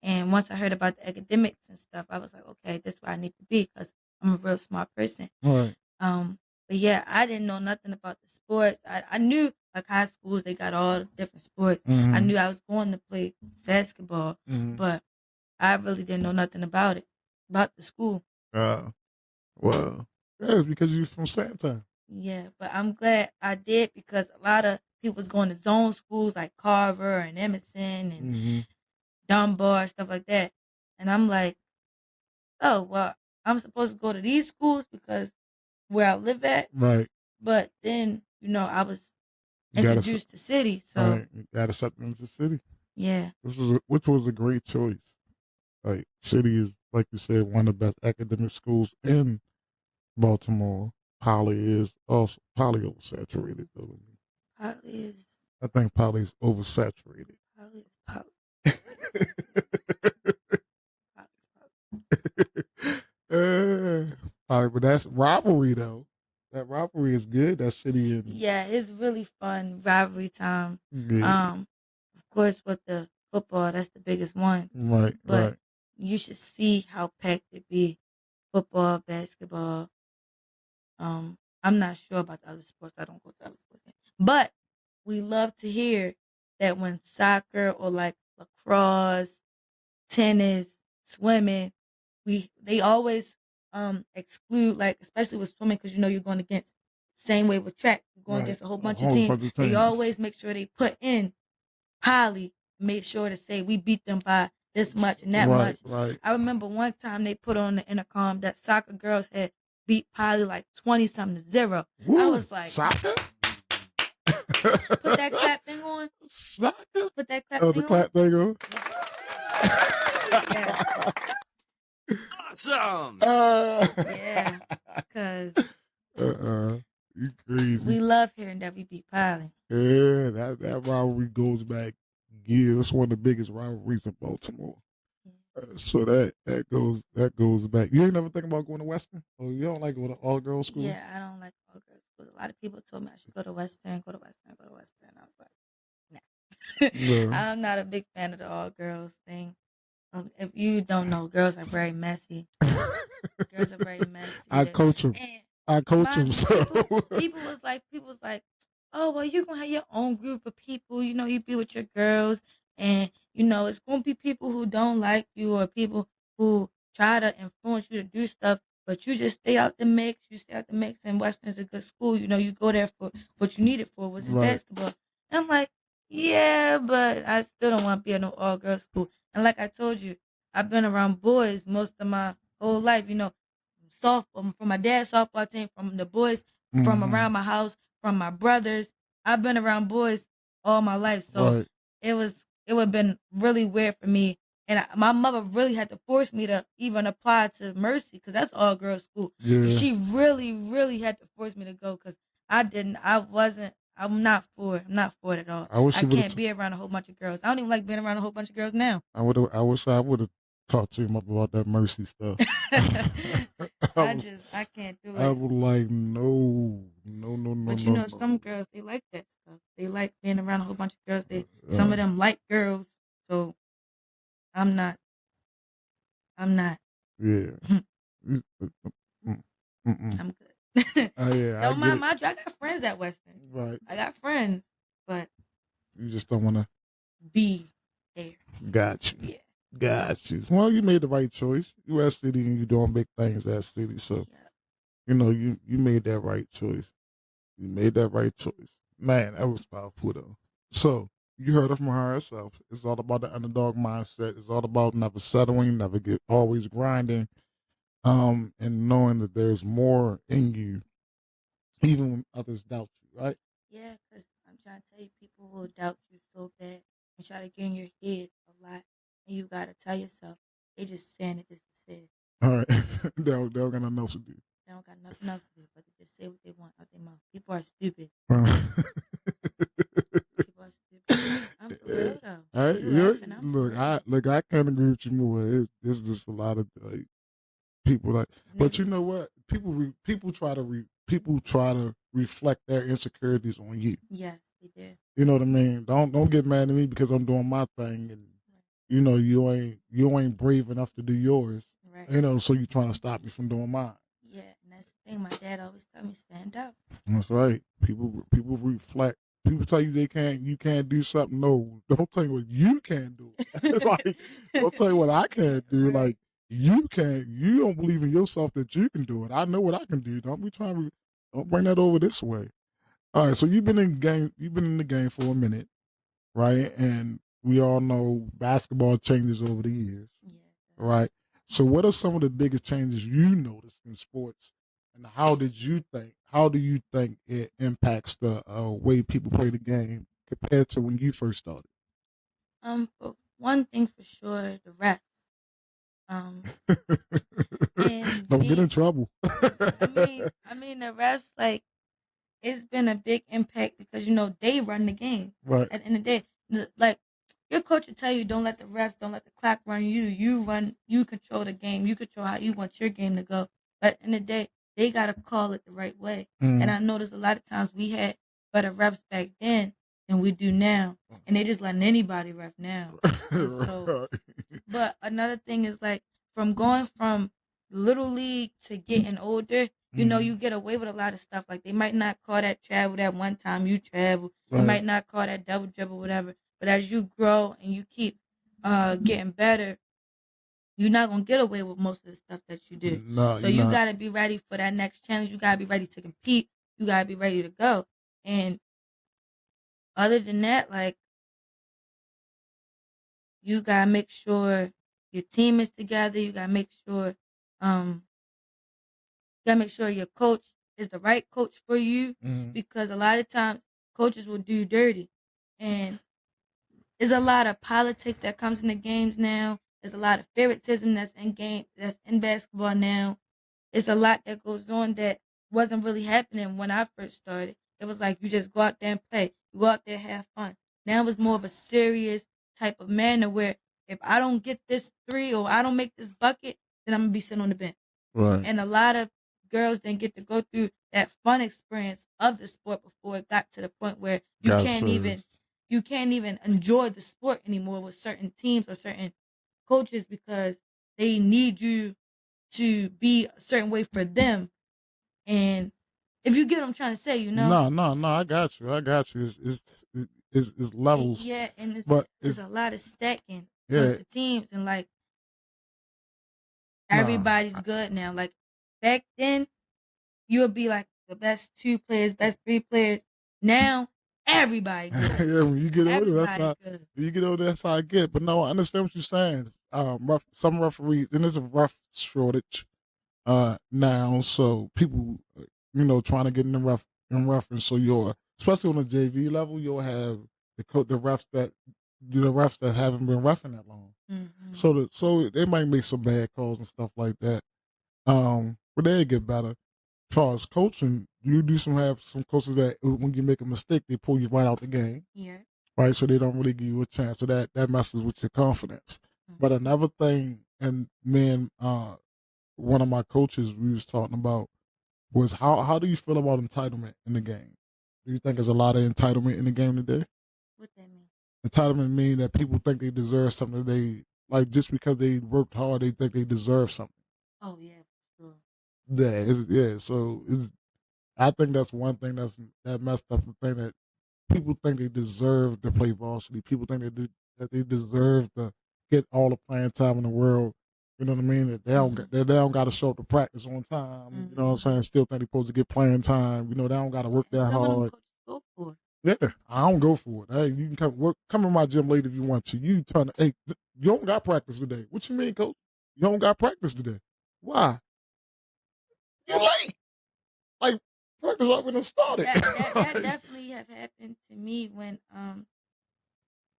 And once I heard about the academics and stuff, I was like, okay, this is where I need to be because I'm a real smart person. All right. But yeah, I didn't know nothing about the sports. I knew like high schools they got all the different sports. I Mm-hmm. knew I was going to play basketball, Mm-hmm. but I really didn't know nothing about it, about the school. Uh, well. Yeah, it's because you're from Sandtown. Yeah, but I'm glad I did because a lot of people was going to zone schools like Carver and Emerson and Mm-hmm. Dunbar, stuff like that. And I'm like, oh, well, I'm supposed to go to these schools because where I live at. Right. But then, I was You got to, introduced to city. So, right. You got to step into the city. yeah. Which was a great choice. Like City is, like you said, one of the best academic schools in Baltimore. Poly oversaturated though. Poly is, I think Poly is oversaturated. Poly is Poly. Poly is Poly. But that's rivalry though. That rivalry is good. That City and Yeah, it's really fun rivalry time. yeah, Of course, with the football, that's the biggest one. right, But right. you should see how packed it be. Football, basketball. I'm not sure about the other sports. I don't go to other sports games. But we love to hear that when soccer or like lacrosse, tennis, swimming, they always exclude, like, especially with swimming, because you're going against, same way with track, you're going Right. against a whole A bunch of whole teams. bunch of They things. always make sure they put in Poly, make sure to say we beat them by this much and that Right, much. right. I remember one time they put on the intercom that soccer girls had beat Poly like 20 something to 0. Woo. I was like, Soccer? put that clap thing on. Soccer? Put that clap Oh, thing the clap on. thing on? Yeah. Awesome. Yeah. Because You crazy. we love hearing that we beat Poly. Yeah, that rivalry goes back years. It's one of the biggest rivalries in Baltimore. So that goes back. You ain't never think about going to Western? Oh, you don't like going to all girls school? Yeah, I don't like all girls school. A lot of people told me I should go to Western, go to Western, go to Western. I was like, nah. No. I'm not a big fan of the all girls thing. If you don't know, girls are very messy. Girls are very messy. I coach them. And I coach them. So people was like, oh, well, you're gonna have your own group of people. You be with your girls, and it's gonna be people who don't like you or people who try to influence you to do stuff. But you just stay out the mix. You stay out the mix, and Weston's a good school. You go there for what you need it for, which is Right. basketball. And I'm like, yeah, but I still don't want to be in no all girls school. And like I told you, I've been around boys most of my whole life. From my dad's softball team, from the boys from around my house, from my brothers. I've been around boys all my life, so Right. it would have been really weird for me. And my mother really had to force me to even apply to Mercy because that's all girls school. Yeah. And she really, really had to force me to go because I didn't. I wasn't. I'm not for it. I'm not for it at all. I can't be around a whole bunch of girls. I don't even like being around a whole bunch of girls now. I wish I would have talked to him about that Mercy stuff. I can't do it. I was like, no. But some girls, they like that stuff. They like being around a whole bunch of girls. Some of them like girls. So I'm not. Yeah. I'm good. Yeah. Don't mind my I got friends at Western. Right. I got friends, but you just don't want to be there. Got you. Yeah. Got you. Well, you made the right choice. You at City and you doing big things at City, so you made that right choice. You made that right choice. Man, that was powerful though. So you heard it from her herself. It's all about the underdog mindset. It's all about never settling, always grinding, and knowing that there's more in you, even when others doubt you. Right? Yeah, because I'm trying to tell you, people will doubt you so bad and try to get in your head a lot, and you gotta tell yourself they just saying it just to say it. All right, they don't got nothing else to do. They don't got nothing else to do but to just say what they want out their mouth. People are stupid. People are stupid. I'm for real though. All right, look, I can't agree with you more. It's just a lot of people like, but you know what? People try to reflect their insecurities on you. Yes, they do. You know what I mean? Don't get mad at me because I'm doing my thing, and you ain't brave enough to do yours. Right. So you're trying to stop me from doing mine. Yeah, and that's the thing. My dad always told me, stand up. That's right. People reflect. People tell you you can't do something. No, don't tell you what you can't do. Like, don't tell you what I can't do. Right. Like, You can't. You don't believe in yourself that you can do it. I know what I can do. Don't be trying to. Don't bring that over this way. All right. So you've been in the game. You've been in the game for a minute, right? And we all know basketball changes over the years, Yeah. right? So what are some of the biggest changes you noticed in sports, and how did you think? How do you think it impacts the way people play the game compared to when you first started? For one thing for sure, the refs. And Don't get being, in trouble. I mean, the refs like it's been a big impact because they run the game. Right. At the end of the day, like your coach will tell you, don't let the refs, don't let the clock run you. You run, you control the game. You control how you want your game to go. But at the end of the day, they gotta call it the right way. And I noticed a lot of times we had better refs back then than we do now, and they just letting anybody ref now. And so, but another thing is like from going from little league to getting older, you get away with a lot of stuff. Like they might not call that travel that one time you travel. They Right. might not call that double dribble, whatever. But as you grow and you keep getting better, you're not gonna get away with most of the stuff that you do. No, So you're you not. gotta be ready for that next challenge. You gotta be ready to compete. You gotta be ready to go. And other than that, like you gotta make sure your team is together. Um you gotta make sure your coach is the right coach for you because a lot of times coaches will do you dirty. And there's a lot of politics that comes in the games now. There's a lot of favoritism that's in basketball now. It's a lot that goes on that wasn't really happening when I first started. It was like you just go out there and play. You go out there and have fun. Now it's more of a serious type of manner where if I don't get this three or I don't make this bucket, then I'm gonna be sitting on the bench. Right. And a lot of girls didn't get to go through that fun experience of the sport before it got to the point where you Got can't even service. you can't even enjoy the sport anymore with certain teams or certain coaches because they need you to be a certain way for them. And if you get what I'm trying to say, No, no, no. I got you. I got you. It's levels, yeah, and but it's a lot of stacking yeah. amongst the teams, and like Nah. everybody's good now. Like back then, you would be like the best two players, best three players. Now everybody good. Yeah, when you get older, that's Everybody how good. when you get older. That's how I get. But no, I understand what you're saying. Some referees, and there's a rough shortage now, so people, trying to get in reference. So you're especially on the JV level, you'll have the refs that haven't been refing that long. Mm-hmm. So they might make some bad calls and stuff like that. But they get better. As far as coaching, you do have some coaches that when you make a mistake, they pull you right out the game, Yeah. right? So they don't really give you a chance. So that messes with your confidence. But Mm-hmm. another thing, and man, one of my coaches we was talking about was how do you feel about entitlement in the game? Do you think there's a lot of entitlement in the game today? What that mean? Entitlement mean that people think they deserve something. They like just because they worked hard, they think they deserve something. Oh yeah, for sure. Yeah. So I think that's one thing that messed up the thing that people think they deserve to play varsity. People think that they deserve to get all the playing time in the world. You know what I mean? That they don't got to show up to practice on time. You know what I'm saying? Still think they're supposed to get playing time. They don't got to work And that some of them hard. coaches go for it. Yeah, I don't go for it. Hey, you can come in my gym late if you want to. Hey, you don't got practice today. What you mean, coach? You don't got practice today. Why? You late. Like practice already started. That definitely have happened to me when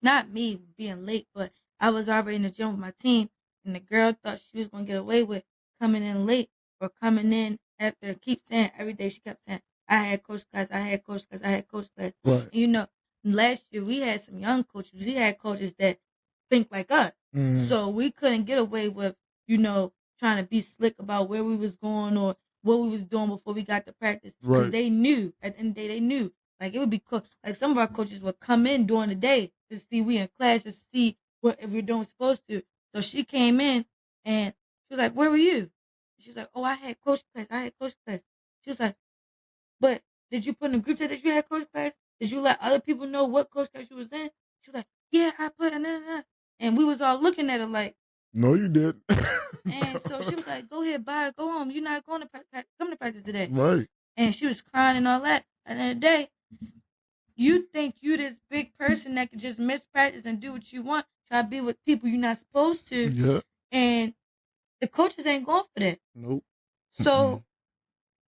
not me being late, but I was already in the gym with my team, and the girl thought she was gonna get away with coming in late or coming in after. Keep saying every day she kept saying, "I had coach class, I had coach class, I had coach class." Right. And, last year we had some young coaches. We had coaches that think like us, so we couldn't get away with trying to be slick about where we was going or what we was doing before we got to practice because Right. they knew at the end of the day they knew like it would be cool. Like some of our coaches would come in during the day to see we in class to see what if we're doing supposed to. So she came in and she was like, "Where were you?" She was like, "Oh, I had coach class. I had coach class." She was like, "But did you put in the group chat that you had coach class? Did you let other people know what coach class you was in?" She was like, "Yeah, I put." And we was all looking at her like, No, you didn't. And so she was like, "Go ahead, bye, go home. You're not going to come to practice today." Right. And she was crying and all that. At the end of the day, you think you this big person that can just miss practice and do what you want, try to be with people you're not supposed to, Yeah. and the coaches ain't going for that. Nope. So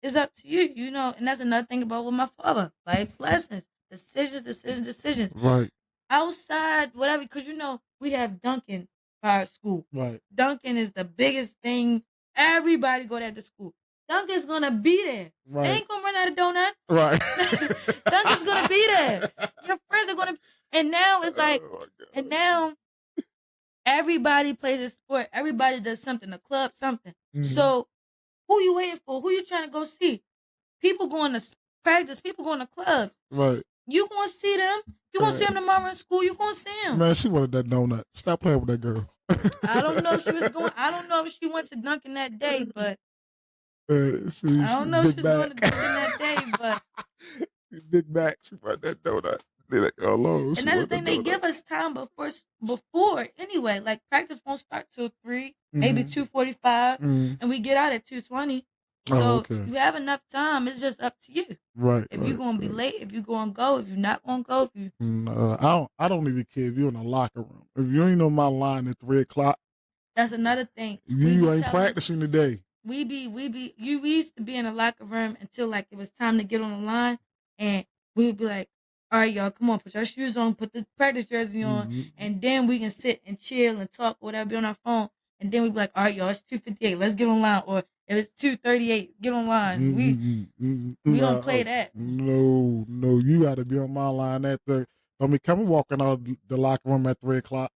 it's up to you, you know. And that's another thing about with my father, life lessons, decisions. Right. Outside, whatever, because you know we have Duncan by our school. Right. Duncan is the biggest thing. Everybody go there to school. Duncan's gonna be there. Right. They ain't gonna run out of donuts. Right. Duncan's gonna be there. Your friends are gonna. And now it's like, and now everybody plays a sport. Everybody does something. A club, something. Mhm. So who you waiting for? Who you trying to go see? People going to practice. People going to clubs. Right. You gonna see them. You gonna see them tomorrow in school. You gonna see them. Man, she wanted that donut. Stop playing with that girl. I don't know if she was going. I don't know if she went to Dunkin' that day, but see, I don't know if she big was going to back. Dunkin' that day, but Big back. She brought that donut. They like, oh, Lord, and she that's the wanted thing. that They donut. give us time before anyway. Like practice won't start till 3, maybe 2:45, Mhm. and we get out at 2:20. Oh, So okay. you have enough time. It's just up to you. Right. If you're gonna be late, if you're gonna go, if you're not gonna go, if you I don't even care if you're in the locker room. If you ain't on my line at 3:00, that's another thing. you ain't practicing today. We used to be in the locker room until like it was time to get on the line, and we would be like, "All right, y'all, come on, put your shoes on, put the practice jersey on, and then we can sit and chill and talk, whatever, be on our phone, and then we'd be like, all right, y'all, it's 2:58, let's get on line, or if it's 2:38, get on line. We don't play that. No, you got to be on my line at 3. Don't be coming walking out of the locker room at 3:00.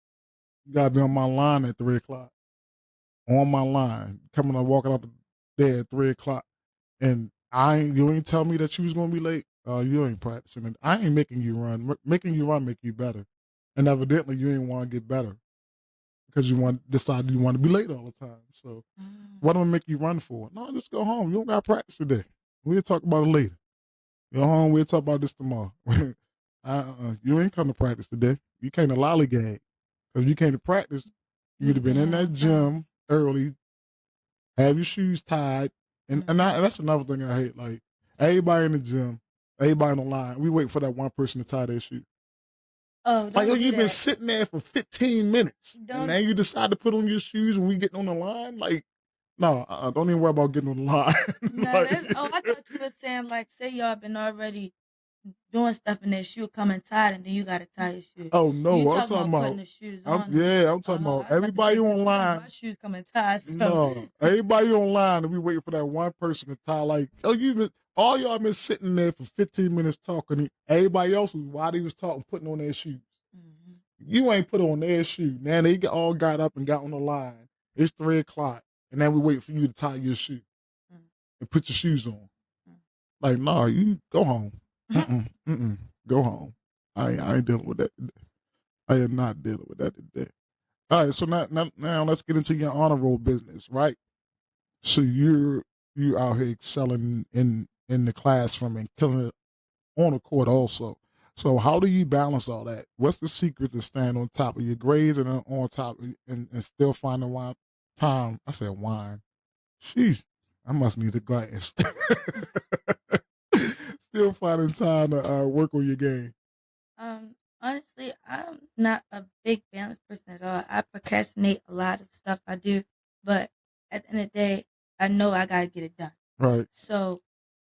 You got to be on my line at 3:00. On my line, coming and walking out there at 3:00, and you ain't tell me that you was gonna be late. You ain't practicing. I ain't making you run. Making you run make you better, and evidently you ain't want to get better because you decide you want to be late all the time. So what am I make you run for? No, just go home. You don't got practice today. We'll talk about it later. Go home. We'll talk about this tomorrow. You ain't come to practice today. You came to lollygag. If you came to practice, you'd have been in that gym early, have your shoes tied, and that's another thing I hate. Like everybody in the gym, everybody on the line, we wait for that one person to tie their shoe. Oh, like you've been sitting there for 15 minutes, and now you decide to put on your shoes when we get on the line. Like, no, don't even worry about getting on the line. I thought you were saying like, say y'all been already doing stuff and their shoe coming tied, and then you gotta tie your shoe. Oh no, I'm talking about putting the shoes on. I'm talking about everybody online. My shoes coming tied. So. No, everybody online, and we waiting for that one person to tie. Like, all y'all been sitting there for 15 minutes talking. Everybody else was while they was talking, putting on their shoes. Mm-hmm. You ain't put on their shoe. Now they all got up and got on the line. It's 3:00, and then we wait for you to tie your shoe and put your shoes on. Like, nah, you go home. Go home. I ain't dealing with that today. I am not dealing with that today. All right, so now let's get into your honor roll business, right? So you out here excelling in the classroom and killing it on the court also. So how do you balance all that? What's the secret to staying on top of your grades and on top and still finding time? I said wine. Jeez, I must need a glass. Still finding time to work on your game. Honestly, I'm not a big balance person at all. I procrastinate a lot of stuff I do, but at the end of the day, I know I gotta get it done. Right. So,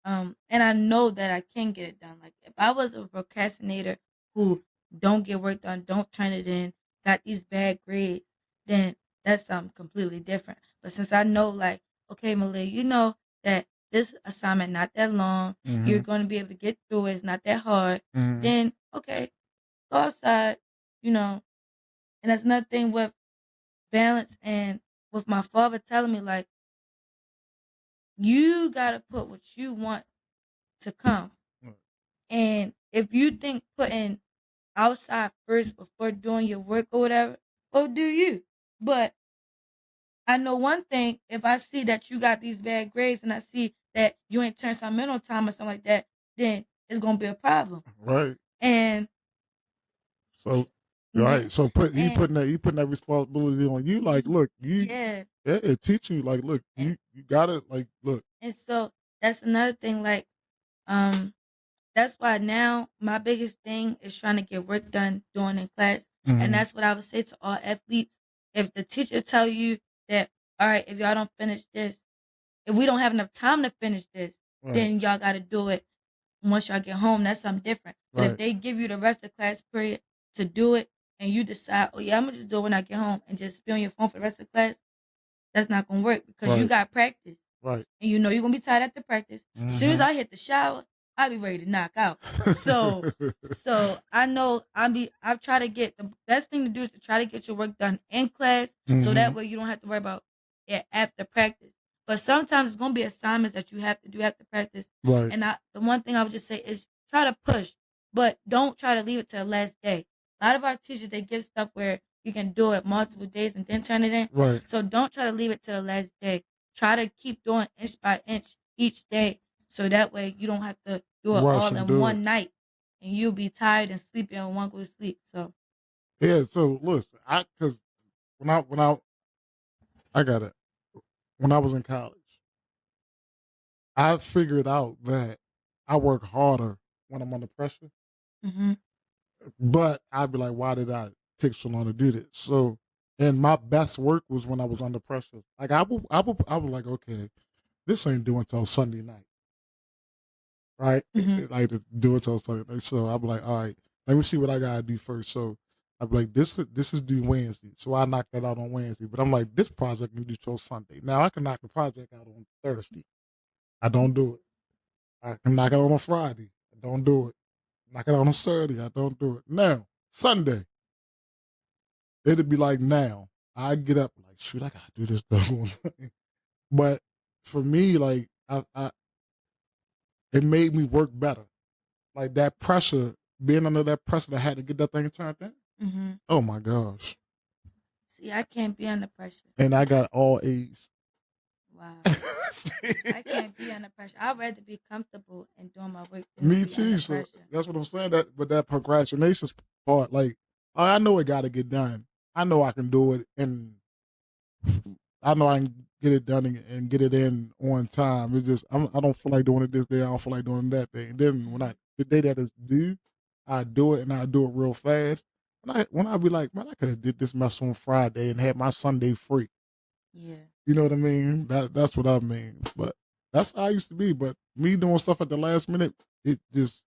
and I know that I can get it done. Like if I was a procrastinator who don't get work done, don't turn it in, got these bad grades, then that's something completely different. But since I know, like, okay, Maliyah, you know that this assignment not that long, you're going to be able to get through it. It's not that hard. Then okay, go outside, you know. And that's another thing with balance and with my father telling me like, you gotta put what you want to come. And if you think putting outside first before doing your work or whatever, go do you. But I know one thing, if I see that you got these bad grades and I see that you ain't turned something in on time or something like that, then it's gonna be a problem. Right. And so Right. So he And putting that responsibility on you. Like, look, yeah, teaching you. Like, look, and, you gotta like look. and so that's another thing. Like, um, that's why now my biggest thing is trying to get work done during in class, and Mm-hmm. that's what I would say to all athletes. If the teacher tell you that, all right, if y'all don't finish this, if we don't have enough time to finish this, Right. then y'all got to do it once y'all get home. That's something different. But if Right. they give you the rest of the class period to do it, and you decide, oh yeah, I'm gonna just do it when I get home, and just be on your phone for the rest of the class, that's not gonna work because you Right. got practice. Right. And you know you're gonna be tired after practice. As soon as Mm-hmm. I hit the shower, I'll be ready to knock out. So I know I've tried to get the best thing to do is to try to get your work done in class so Mm-hmm. that way you don't have to worry about it after practice. But sometimes it's gonna be assignments that you have to do after practice. Right. And the one thing I would just say is try to push, but don't try to leave it to the last day. A lot of our teachers they give stuff where you can do it multiple days and then turn it in. Right. So don't try to leave it to the last day. Try to keep doing inch by inch each day, so that way you don't have to do it Rush all and in do it. one night, and you'll be tired and sleepy and won't go to sleep. So Yeah. So listen, because I got it when I was in college, I figured out that I work harder when I'm under pressure. mm-hmm. But I'd be like, why did I take so long to do this? So, and my best work was when I was under pressure. Like I would like, okay, this ain't due until Sunday night, right? Mm-hmm. Like to do it till Sunday night. So I'd be like, all right, let me see what I gotta do first. So I'd be like, this is due Wednesday. So I knocked that out on Wednesday. But I'm like, this project can do till Sunday. Now I can knock the project out on Thursday. I don't do it. I can knock it out on a Friday. I don't do it. Knock it out on a Saturday. I don't do it. Now Sunday. It'd be like now. I get up like, shoot, I gotta do this double. But for me, like it made me work better. Like that pressure, being under that pressure, I had to get that thing turned in. Mm-hmm. Oh my gosh! See, I can't be under pressure. And I got all A's. Wow, I can't be under pressure. I'd rather be comfortable in doing my work than to Me be under too. So pressure. that's what I'm saying. But that procrastination part, like I know it got to get done. I know I can do it, and I know I can get it done and get it in on time. It's just I don't feel like doing it this day. I don't feel like doing it that day. And then when Mm-hmm. the day that is due, I do it and I do it real fast. When I be like, man, I could have did this mess on Friday and had my Sunday free. Yeah. You know what I mean? That's what I mean. But that's how I used to be. But me doing stuff at the last minute, it just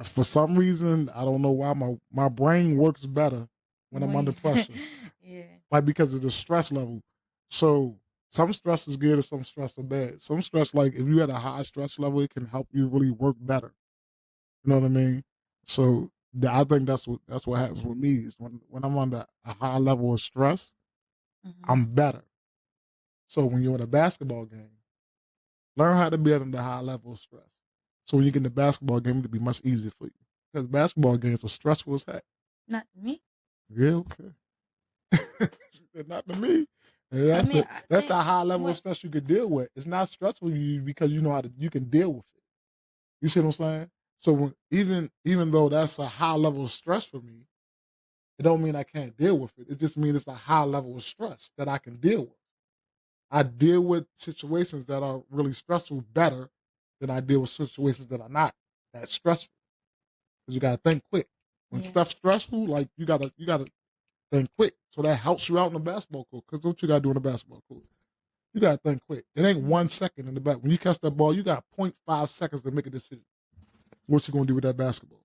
for some reason I don't know why my brain works better when I'm under When pressure, yeah. like because of the stress level. So some stress is good and some stress are bad. Some stress, like if you had a high stress level, it can help you really work better. You know what I mean? So I think that's what happens with me is when I'm under a high level of stress, Mm-hmm. I'm better. So when you're in a basketball game, learn how to be under a high level of stress. So when you get in the basketball game, it'll be much easier for you because basketball games are stressful as heck. Not me. Yeah, okay. Not to me. And I mean, I that's think the high level of what. stress you could deal with. It's not stressful to you because you know you can deal with it. You see what I'm saying? So even though that's a high level of stress for me, it don't mean I can't deal with it. It just means it's a high level of stress that I can deal with. I deal with situations that are really stressful better than I deal with situations that are not that stressful. Because you gotta think quick. When Yeah. stuff's stressful, like you gotta think quick. So that helps you out in the basketball court. Because what you gotta do in the basketball court? You gotta think quick. It ain't Yeah. 1 second in the back. When you catch that ball, you got 0.5 seconds to make a decision. What you gonna do with that basketball?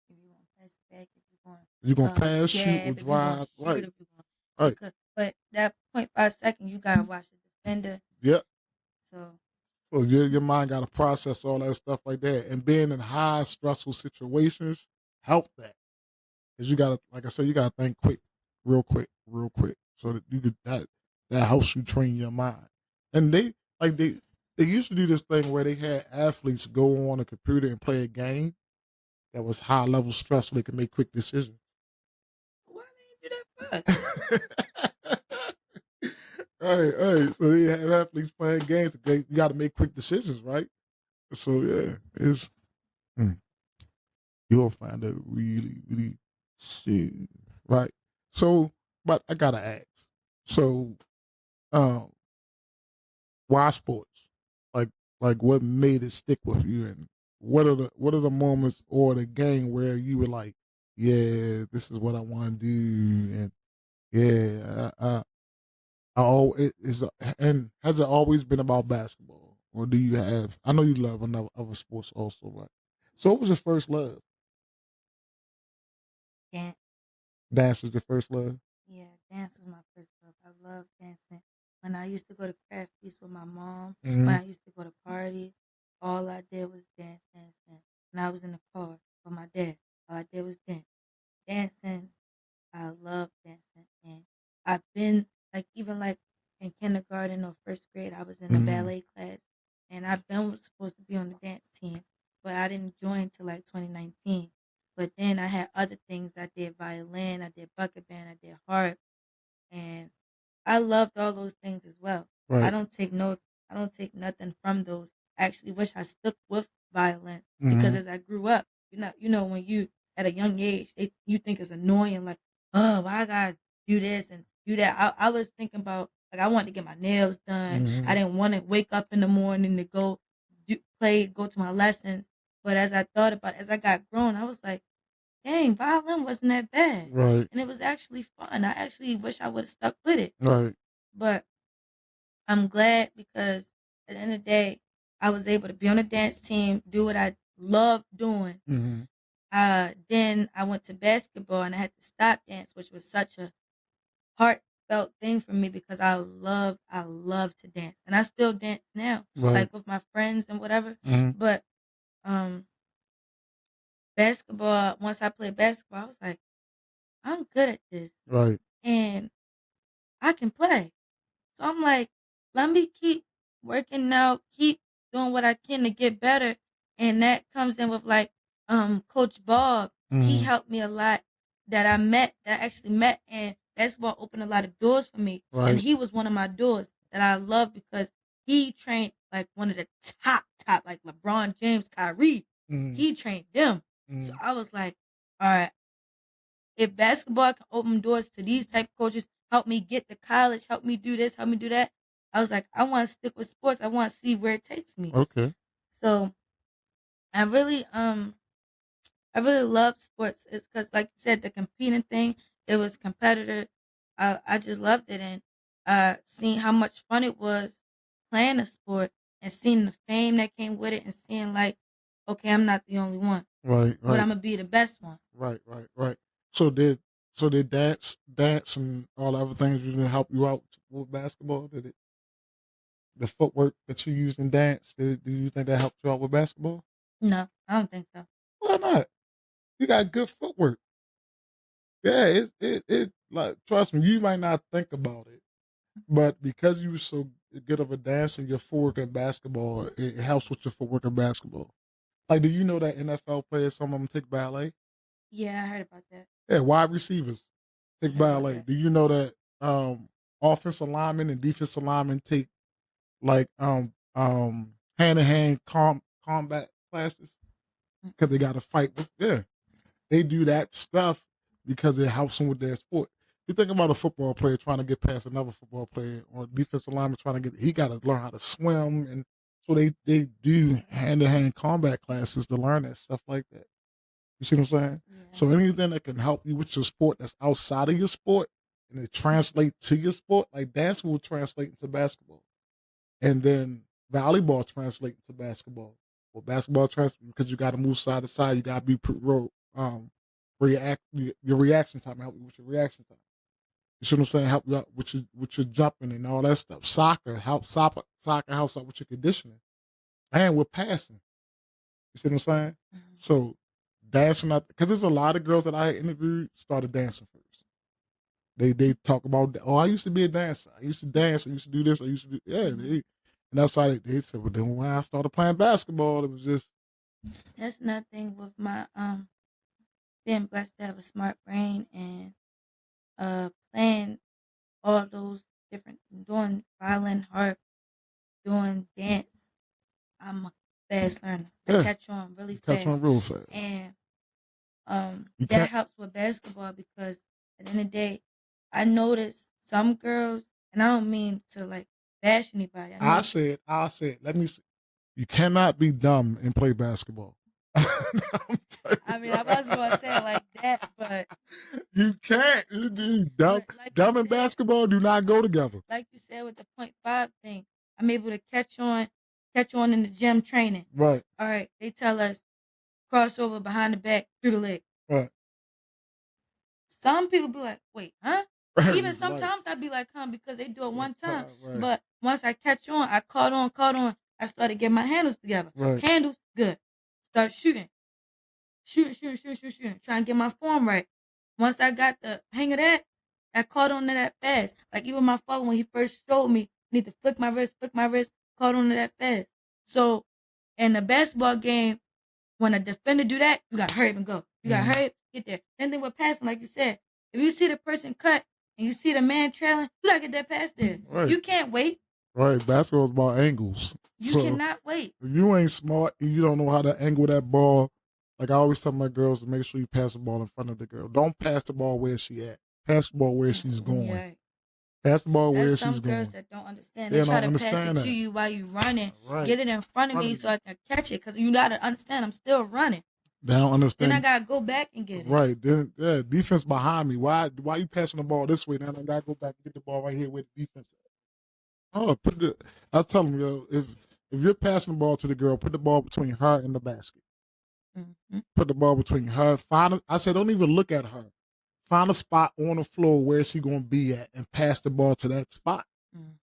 If you want to pass it back, if you want You gonna pass, shoot, or jab, if you want drive? to shoot, Right, if you want right. because but that 0.5 second you gotta watch the defender. Yep. So So your mind gotta process all that stuff like that. And being in high stressful situations help that. Because you gotta, like I said, you gotta think quick, real quick, real quick. So that you could that helps you train your mind. And they used to do this thing where they had athletes go on a computer and play a game that was high level stress so they could make quick decisions. why did you do that first? Right. So they have athletes playing games. You got to make quick decisions, right? So yeah, it's you'll find it really, really. See, right. So, but I gotta ask. So, um, why sports? Like, like what made it stick with you, and what are the moments or the game where you were like, yeah, this is what I want to do, and yeah, I always is, and has it always been about basketball, or do you have? I know you love another other sports also, right? So, what was your first love? Dance. Dance was your first love. Yeah, dance was my first love. I love dancing. When I used to go to craft feast with my mom, when Mm-hmm. I used to go to parties, all I did was dance, dance, dance. When I was in the car with my dad, all I did was dance. Dancing, I love dancing. And I've been like even like in kindergarten or first grade, I was in a Mm-hmm. ballet class and I've been supposed to be on the dance team, but I didn't join till like 2019. But then I had other things. I did violin, I did bucket band, I did harp, and I loved all those things as well. I Right. don't take no I don't take nothing from those. I actually wish I stuck with violin because Mm-hmm. as I grew up, when you at a young age, you think it's annoying, like, oh, why I gotta do this and do that. I was thinking about like I wanted to get my nails done. I Mm-hmm. didn't want to wake up in the morning to go to my lessons. But as I got grown, I was like, dang, violin wasn't that bad. Right. And it was actually fun. I actually wish I would have stuck with it. Right. But I'm glad because at the end of the day, I was able to be on a dance team, do what I love doing. Mm-hmm. Then I went to basketball and I had to stop dance, which was such a heartfelt thing for me because I love to dance. And I still dance now, Right. like with my friends and whatever. Mm-hmm. But um basketball, once I played basketball, I was like, I'm good at this. Right. And I can play. So I'm like, let me keep working out, keep doing what I can to get better. And that comes in with like Coach Bob. He Mm-hmm. helped me a lot that I actually met and basketball opened a lot of doors for me. And Right. he was one of my doors that I love because he trained like one of the top, like LeBron James, Kyrie. Mm-hmm. He trained them. So Mm-hmm. I was like, all right, if basketball can open doors to these type of coaches, help me get to college, help me do this, help me do that. I was like, I want to stick with sports. I want to see where it takes me. Okay. So I really I really love sports. It's because like you said, the competing thing, it was competitive. I just loved it and seeing how much fun it was playing a sport and seeing the fame that came with it and seeing like, okay, I'm not the only one, Right. but Right. I'm gonna be the best one. Right. Right. Right. So did dance and all the other things you didn't help you out with basketball? Did it the footwork that you use in dance? Do you think that helped you out with basketball? No, I don't think so. Why not? You got good footwork. Yeah, it like trust me, you might not think about it, but because you were so good of a dancer, your footwork in basketball, it helps with your footwork in basketball. Like, do you know that NFL players, some of them take ballet? Yeah, I heard about that. Yeah, wide receivers I take heard about ballet. that. Do you know that offensive linemen and defensive linemen take like hand to hand combat classes Mm. because they got to fight with they do that stuff because it helps them with their sport. You think about a football player trying to get past another football player, or a defensive lineman trying to get, he got to learn how to swim. And so they do hand to hand combat classes to learn that stuff like that. You see what I'm saying? Yeah. So anything that can help you with your sport that's outside of your sport and it translate to your sport, like dancing will translate into basketball. And then volleyball translate into basketball. Well, basketball translate because you got to move side to side. You got to be react your reaction time. Help you with your reaction time. You see what I'm saying? Help you out with your jumping and all that stuff. Soccer helps out with your conditioning and with passing. You see what I'm saying? Mhm. So dancing out because there's a lot of girls that I interviewed started dancing first. They talk about, oh, I used to be a dancer. I used to dance. I used to do this. I used to do Mhm. and that's why they said. But then when I started playing basketball, it was just That's nothing with my being blessed to have a smart brain and playing all those different doing violin, harp, doing dance. I'm a fast learner. I yeah, catch on really catch on fast. real fast. And that helps with basketball because at the end of the day, I noticed some girls, and I don't mean to like bash anybody. I said, let me see. You cannot be dumb and play basketball. I mean, I wasn't gonna say it like that, but you can't. Dumb, like dumb and basketball do not go together. Like you said with the 0.5 thing, I'm able to catch on in the gym training. Right. All right, they tell us crossover behind the back through the leg. Right. Some people be like, wait, huh? Right. Even sometimes I'd be like, huh, because they do it one time. Right. But once I catch on, I caught on, I started getting my handles together. Right. Handles, good. Start shooting. Shooting. Trying to get my form right. Once I got the hang of that, I caught on to that fast. Like even my father, when he first showed me, I need to flick my wrist, caught on to that fast. So in the basketball game, when a defender do that, you got to hurry up and go. You got to hurry up, get there. Same thing with passing, like you said. If you see the person cut and you see the man trailing, you got to get that pass there. Right. You can't wait. Right, basketball is about angles. You cannot wait. If you ain't smart and you don't know how to angle that ball, like I always tell my girls to make sure you pass the ball in front of the girl. Don't pass the ball where she at. Pass the ball where she's going. Yeah. Pass the ball where she's going. Some girls that don't understand. They try to pass it to you while you running. Right. Get it in front of me so I can catch it. Because you got to understand, I'm still running. They don't understand. Then I got to go back and get it. Right. Then, defense behind me. Why you passing the ball this way? Then I got to go back and get the ball right here with the defense. Oh, I tell them, yo, if you're passing the ball to the girl, put the ball between her and the basket. Mm-hmm. Put the ball between her. I said, don't even look at her. Find a spot on the floor where she's going to be at and pass the ball to that spot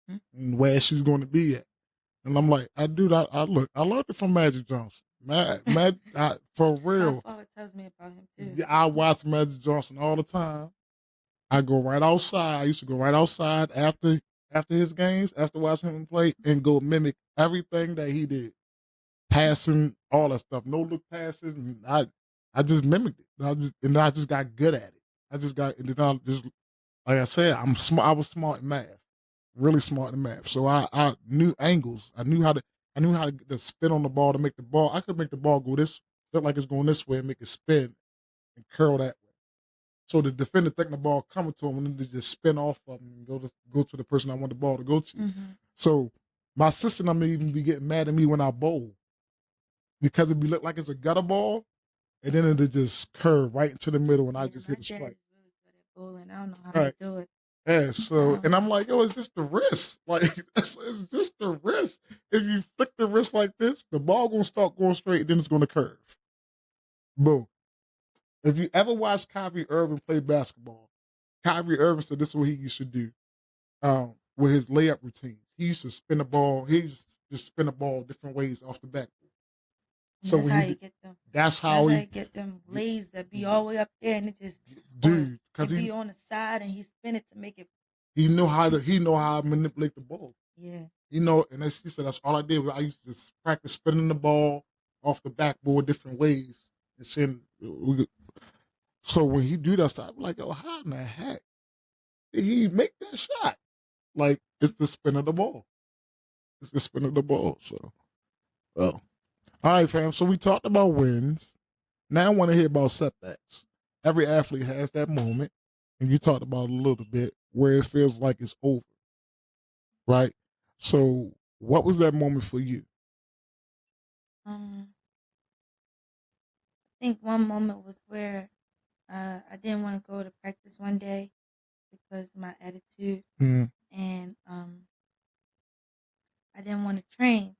and where she's going to be at. And I'm like, I learned it from Magic Johnson. For real. My father tells me about him too. Yeah, I watch Magic Johnson all the time. I go right outside. I used to go right outside after his games, after watching him play, and go mimic everything that he did. Passing, all that stuff. No look passes. And I just mimicked it. I just got good at it. Like I said, I'm smart. I was smart in math. Really smart in math. So I knew angles. I knew how to get the spin on the ball to make the ball. I could make the ball go this, look like it's going this way and make it spin and curl that way. So the defender thinking the ball coming to him and then they just spin off of him and go to the person I want the ball to go to. Mm-hmm. So my sister and I may even be getting mad at me when I bowl because it be look like it's a gutter ball and then it just curve right into the middle and I just hit the strike. Really good at bowling. I don't know how to do it. Yeah, so and I'm like, yo, it's just the wrist. Like it's just the wrist. If you flick the wrist like this, the ball gonna start going straight, then it's gonna curve. Boom. If you ever watch Kyrie Irving play basketball, Kyrie Irving said this is what he used to do with his layup routines. He used to spin the ball. He used to just spin the ball different ways off the backboard. So that's how you get them. That's how he get them lays that be all the way up there and it just because he be on the side and he spin it to make it. He know how to manipulate the ball. Yeah. And he said that's all I did. I used to practice spinning the ball off the backboard different ways and send. So when he do that stuff, I'm like, yo, how in the heck did he make that shot? Like, it's the spin of the ball. It's the spin of the ball. So, well. All right, fam. So we talked about wins. Now I want to hear about setbacks. Every athlete has that moment, and you talked about it a little bit, where it feels like it's over. Right? So what was that moment for you? I think one moment was where I didn't want to go to practice one day because of my attitude, and I didn't want to train.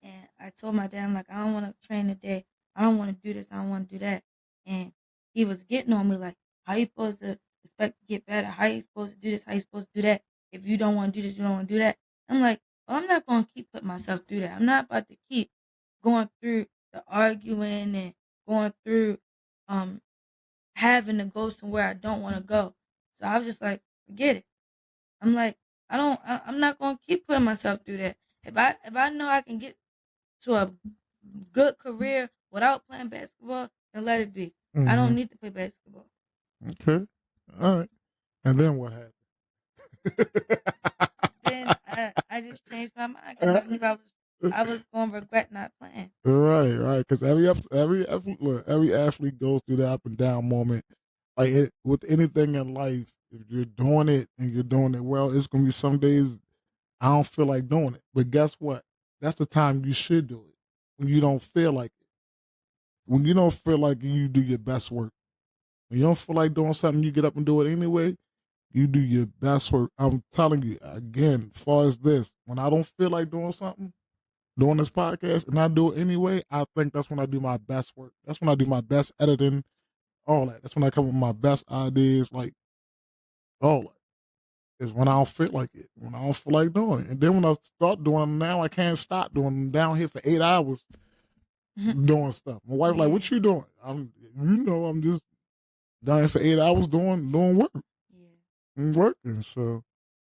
And I told my dad, I'm like, I don't want to train today. I don't want to do this. I don't want to do that. And he was getting on me like, how you supposed to expect to get better? How you supposed to do this? How you supposed to do that? If you don't want to do this, you don't want to do that. I'm like, well, I'm not going to keep putting myself through that. I'm not about to keep going through the arguing and going through having to go somewhere I don't want to go. So I was just like, forget it. I'm like, I'm not going to keep putting myself through that. If I know I can get to a good career without playing basketball, then let it be. Mm-hmm. I don't need to play basketball. Okay. All right. And then what happened? Then I just changed my mind because I knew I was I was gonna regret not playing. Right. Because every athlete goes through that up and down moment. Like with anything in life, if you're doing it and you're doing it well, it's gonna be some days I don't feel like doing it. But guess what? That's the time you should do it. When you don't feel like it. When you don't feel like it, you do your best work. When you don't feel like doing something, you get up and do it anyway. You do your best work. I'm telling you again, as far as this, when I don't feel like doing something, doing this podcast, and I do it anyway, I think that's when I do my best work. That's when I do my best editing, all that. That's when I come up with my best ideas, like all that. Is when I don't feel like it, when I don't feel like doing it. And then when I start doing them now, I can't stop doing them down here for 8 hours doing stuff. My wife like, Yeah. what you doing? I'm just down here for 8 hours doing work. Yeah. And working. So,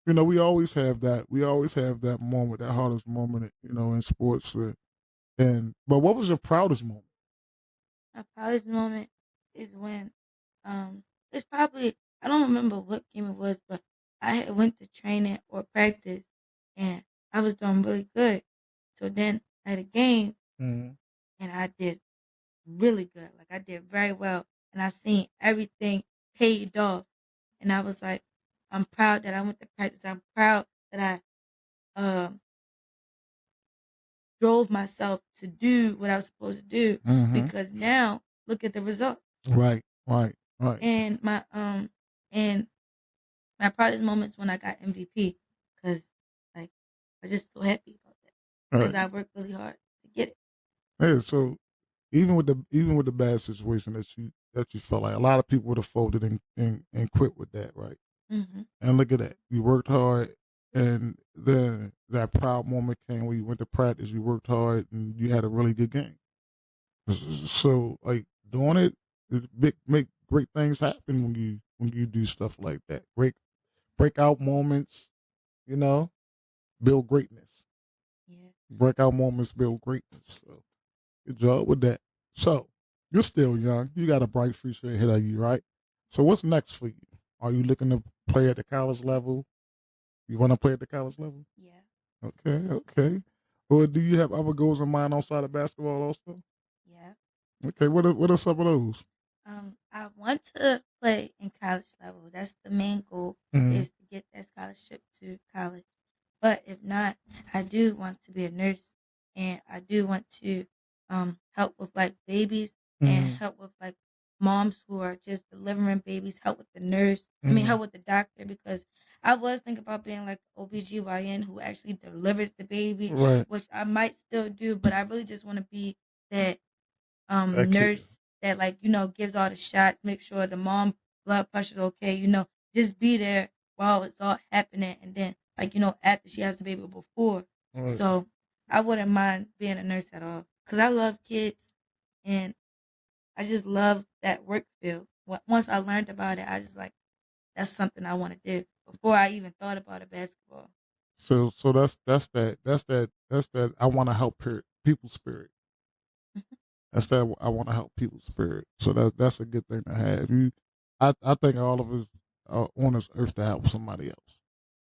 we always have that. We always have that moment, that hardest moment, in sports. But what was your proudest moment? My proudest moment is when it's probably I don't remember what game it was, but I had went to training or practice and I was doing really good. So then at a game Mm-hmm. and I did really good. Like I did very well and I seen everything paid off. And I was like, I'm proud that I went to practice. I'm proud that I drove myself to do what I was supposed to do Mm-hmm. because now look at the results. Right. And and my proudest moments when I got MVP because like I was just so happy about that because Right. I worked really hard to get it. Hey, so even with the bad situation that you felt like a lot of people would have folded and quit with that, right? Mm-hmm. And look at that. You worked hard, and then that proud moment came when you went to practice. You worked hard, and you had a really good game. So, like doing make great things happen when you do stuff like that. Great breakout moments, you know, build greatness. Yeah. Breakout moments build greatness. So, good job with that. So, you're still young. You got a bright future ahead of you, right? So, what's next for you? Are you looking to play at the college level? You want to play at the college level? Yeah. Okay. Or do you have other goals in mind outside of basketball also? Yeah. Okay, what are some of those? I want to play in college level. That's the main goal Mm-hmm. is to get that scholarship to college. But if not, I do want to be a nurse and I do want to help with like babies and Mm-hmm. help with like moms who are just delivering babies, help with the nurse. I mean Mm-hmm. help with the doctor because I was thinking about being like OBGYN who actually delivers the baby, Right. which I might still do, but I really just want to be that Okay. nurse that like gives all the shots, make sure the mom blood pressure's okay, just be there while it's all happening, and then like after she has the baby before. All right. So I wouldn't mind being a nurse at all because I love kids and I just love that work field. Once I learned about it, I just like that's something I want to do before I even thought about a basketball. So that's that. I want to help people's spirit. That's that. I want to help people's spirit. So that's a good thing to have. I think all of us are on this earth to help somebody else,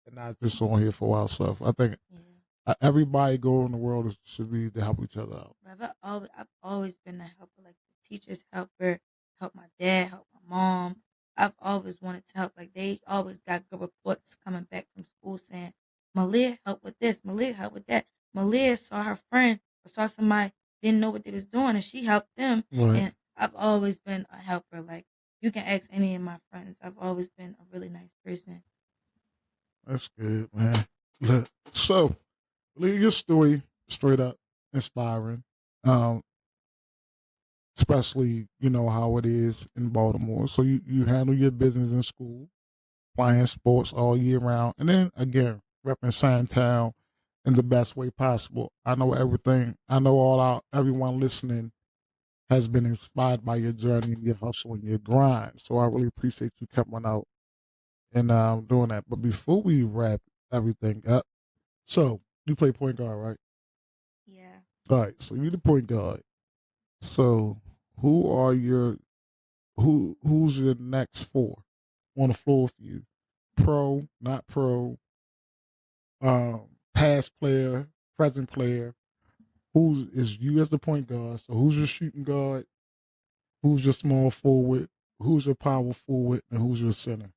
and not just on here for ourselves. I think Yeah. everybody goal in the world should be to help each other out. I've always been a helper, like the teacher's helper, help my dad, help my mom. I've always wanted to help. Like they always got good reports coming back from school saying, Maliyah helped with this, Maliyah helped with that. Maliyah saw her friend or saw somebody didn't know what they was doing and she helped them. Right. And I've always been a helper. Like you can ask any of my friends. I've always been a really nice person. That's good, man. Look, so leave your story straight up inspiring. Um, Especially how it is in Baltimore. So you handle your business in school, playing sports all year round, and then again repping Sandtown in the best way possible. I know everything. I know everyone listening has been inspired by your journey and your hustle and your grind. So I really appreciate you coming out and doing that. But before we wrap everything up, so you play point guard, right? Yeah. All right. So you're the point guard. So who are your who's your next four on the floor for you? Pro, not pro, past player, present player. Who's is you as the point guard? So who's your shooting guard? Who's your small forward? Who's your power forward? And who's your center?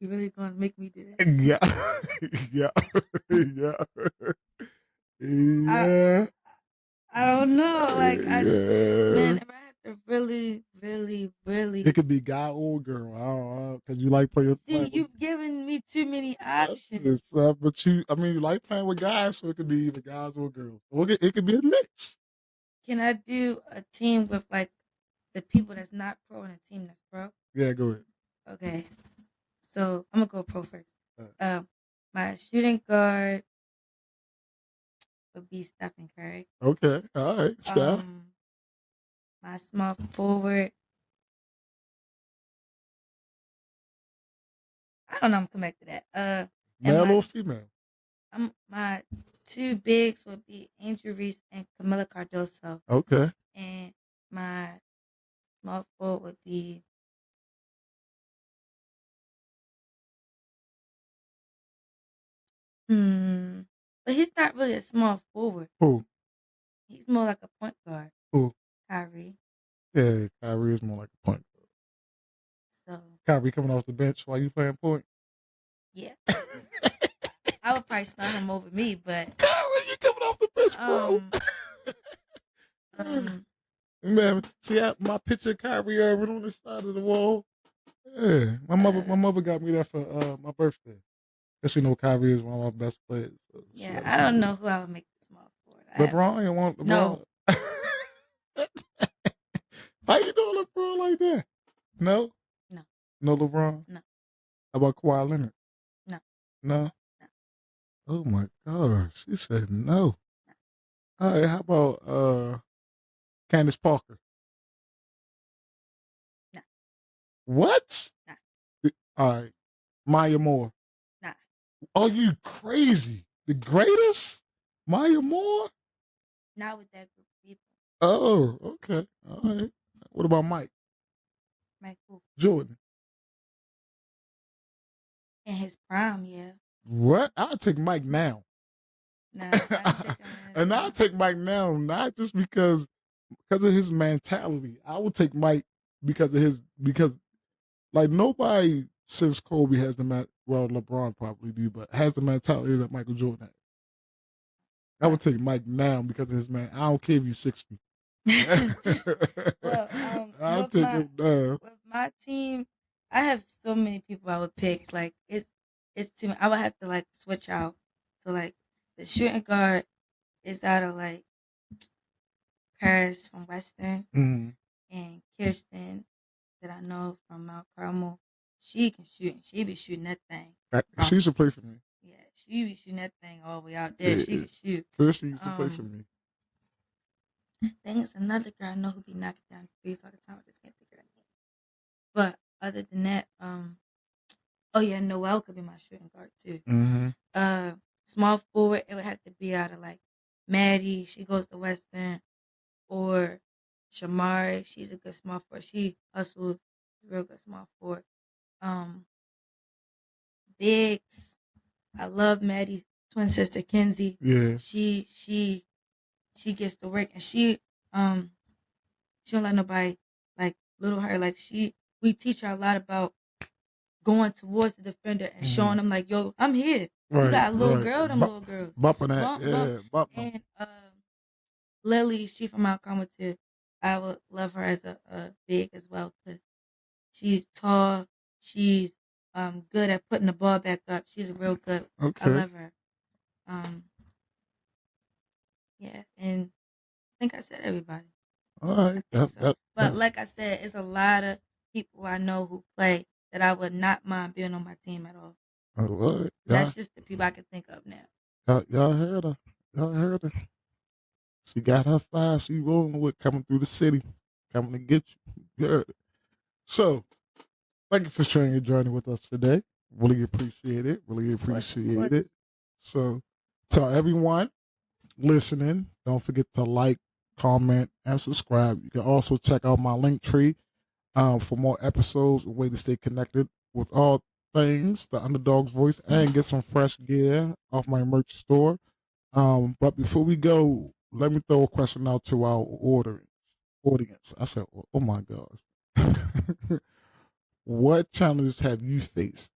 You really gonna make me do that? Yeah, yeah, yeah, I yeah, I don't know. Like man, yeah. if I had to really, really, really It could be guy or girl. I don't know because you like playing. see, you've given me too many That's options. just, but I mean, you like playing with guys, so it could be either guys or girls. Or it could be a mix. Can I do a team with like the people that's not pro and a team that's pro? Yeah, go ahead. Okay. So I'm gonna go pro first. All right. My shooting guard would be Stephen Curry. Okay, all right, Steph. My small forward, I don't know. I'm coming back to that. And Male or female? my two bigs would be Angel Reese and Camila Cardoso, Okay. and my small forward would be but he's not really a small forward. Who? He's more like a point guard. Who? Kyrie. Yeah, Kyrie is more like a point. So Kyrie coming off the bench while you playing point. yeah, I would probably start him over me, but Kyrie, you coming off the bench, bro? Man, see my picture of Kyrie Irving on the side of the wall. Yeah, my mother got me that for my birthday. Cause you know Kyrie is one of my best players. So yeah, I don't know who I would make the small forward. LeBron, you want LeBron? No. How you doing LeBron like that? No? No. No LeBron? No. How about Kawhi Leonard? No. No? No. Oh my gosh. She said no. No. All right, how about Candace Parker? No. What? No. All right. Maya Moore. Nah. Are you crazy? The greatest? Maya Moore? Not with that group of people. Oh, okay. All right. What about Mike? Mike who? Jordan. In his prime, yeah. What? I'll take Mike now. No, and I'll take Mike now, not just because of his mentality. I will take Mike because like nobody since Kobe has well, LeBron probably do, but has the mentality that Michael Jordan had. I would take Mike now because of his man. I don't care if he's 60. Well, I'll take him now. With my team, I have so many people I would pick. Like it's too. I would have to like switch out. So like the shooting guard is out of like Paris from Western, and Kirsten that I know from Mount Carmel. She can shoot. And she be shooting that thing. She used to play for me. Yeah, she be shooting that thing all the way out there. She can shoot. Kirsten used to play for me. Then there's another girl I know who be knocking down threes all the time. I just can't think of her name. But other than that, oh yeah, Noelle could be my shooting guard too. Small forward, it would have to be out of like Maddie. She goes to Western, or Shamari. She's a good small forward. She hustles, real good small forward. Bigs. I love Maddie's twin sister Kenzie. Yeah. She gets to work, and she don't let nobody like little her. Like we teach her a lot about going towards the defender and showing them like, yo, I'm here. Right, you got a little girl, them little girls. Bumping that, bump. And Lily, she from Mount Carmel too. I would love her as a big as well because she's tall. She's good at putting the ball back up. She's a real good. Okay. I love her. Yeah, and I think I said everybody. All right. But like I said, it's a lot of people I know who play that I would not mind being on my team at all. All right. That's just the people I can think of now. Y'all heard her. Y'all heard her. She got her fire. She rolling with coming through the city, coming to get you. You heard it. So, thank you for sharing your journey with us today. Really appreciate it. Really appreciate it. So, to everyone listening, don't forget to like, comment, and subscribe. You can also check out my link tree for more episodes, a way to stay connected with all things, the Underdawgs voice, and get some fresh gear off my merch store. But before we go, let me throw a question out to our audience. I said, oh my gosh. What challenges have you faced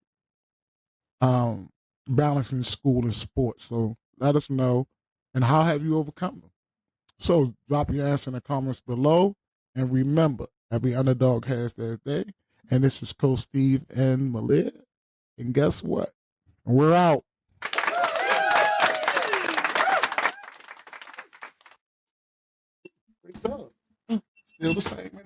balancing school and sports? So let us know. And how have you overcome them? So drop your answer in the comments below. And remember, every underdog has their day. And this is Coach Steve and Maliyah. And guess what? We're out. Great job. Still the same.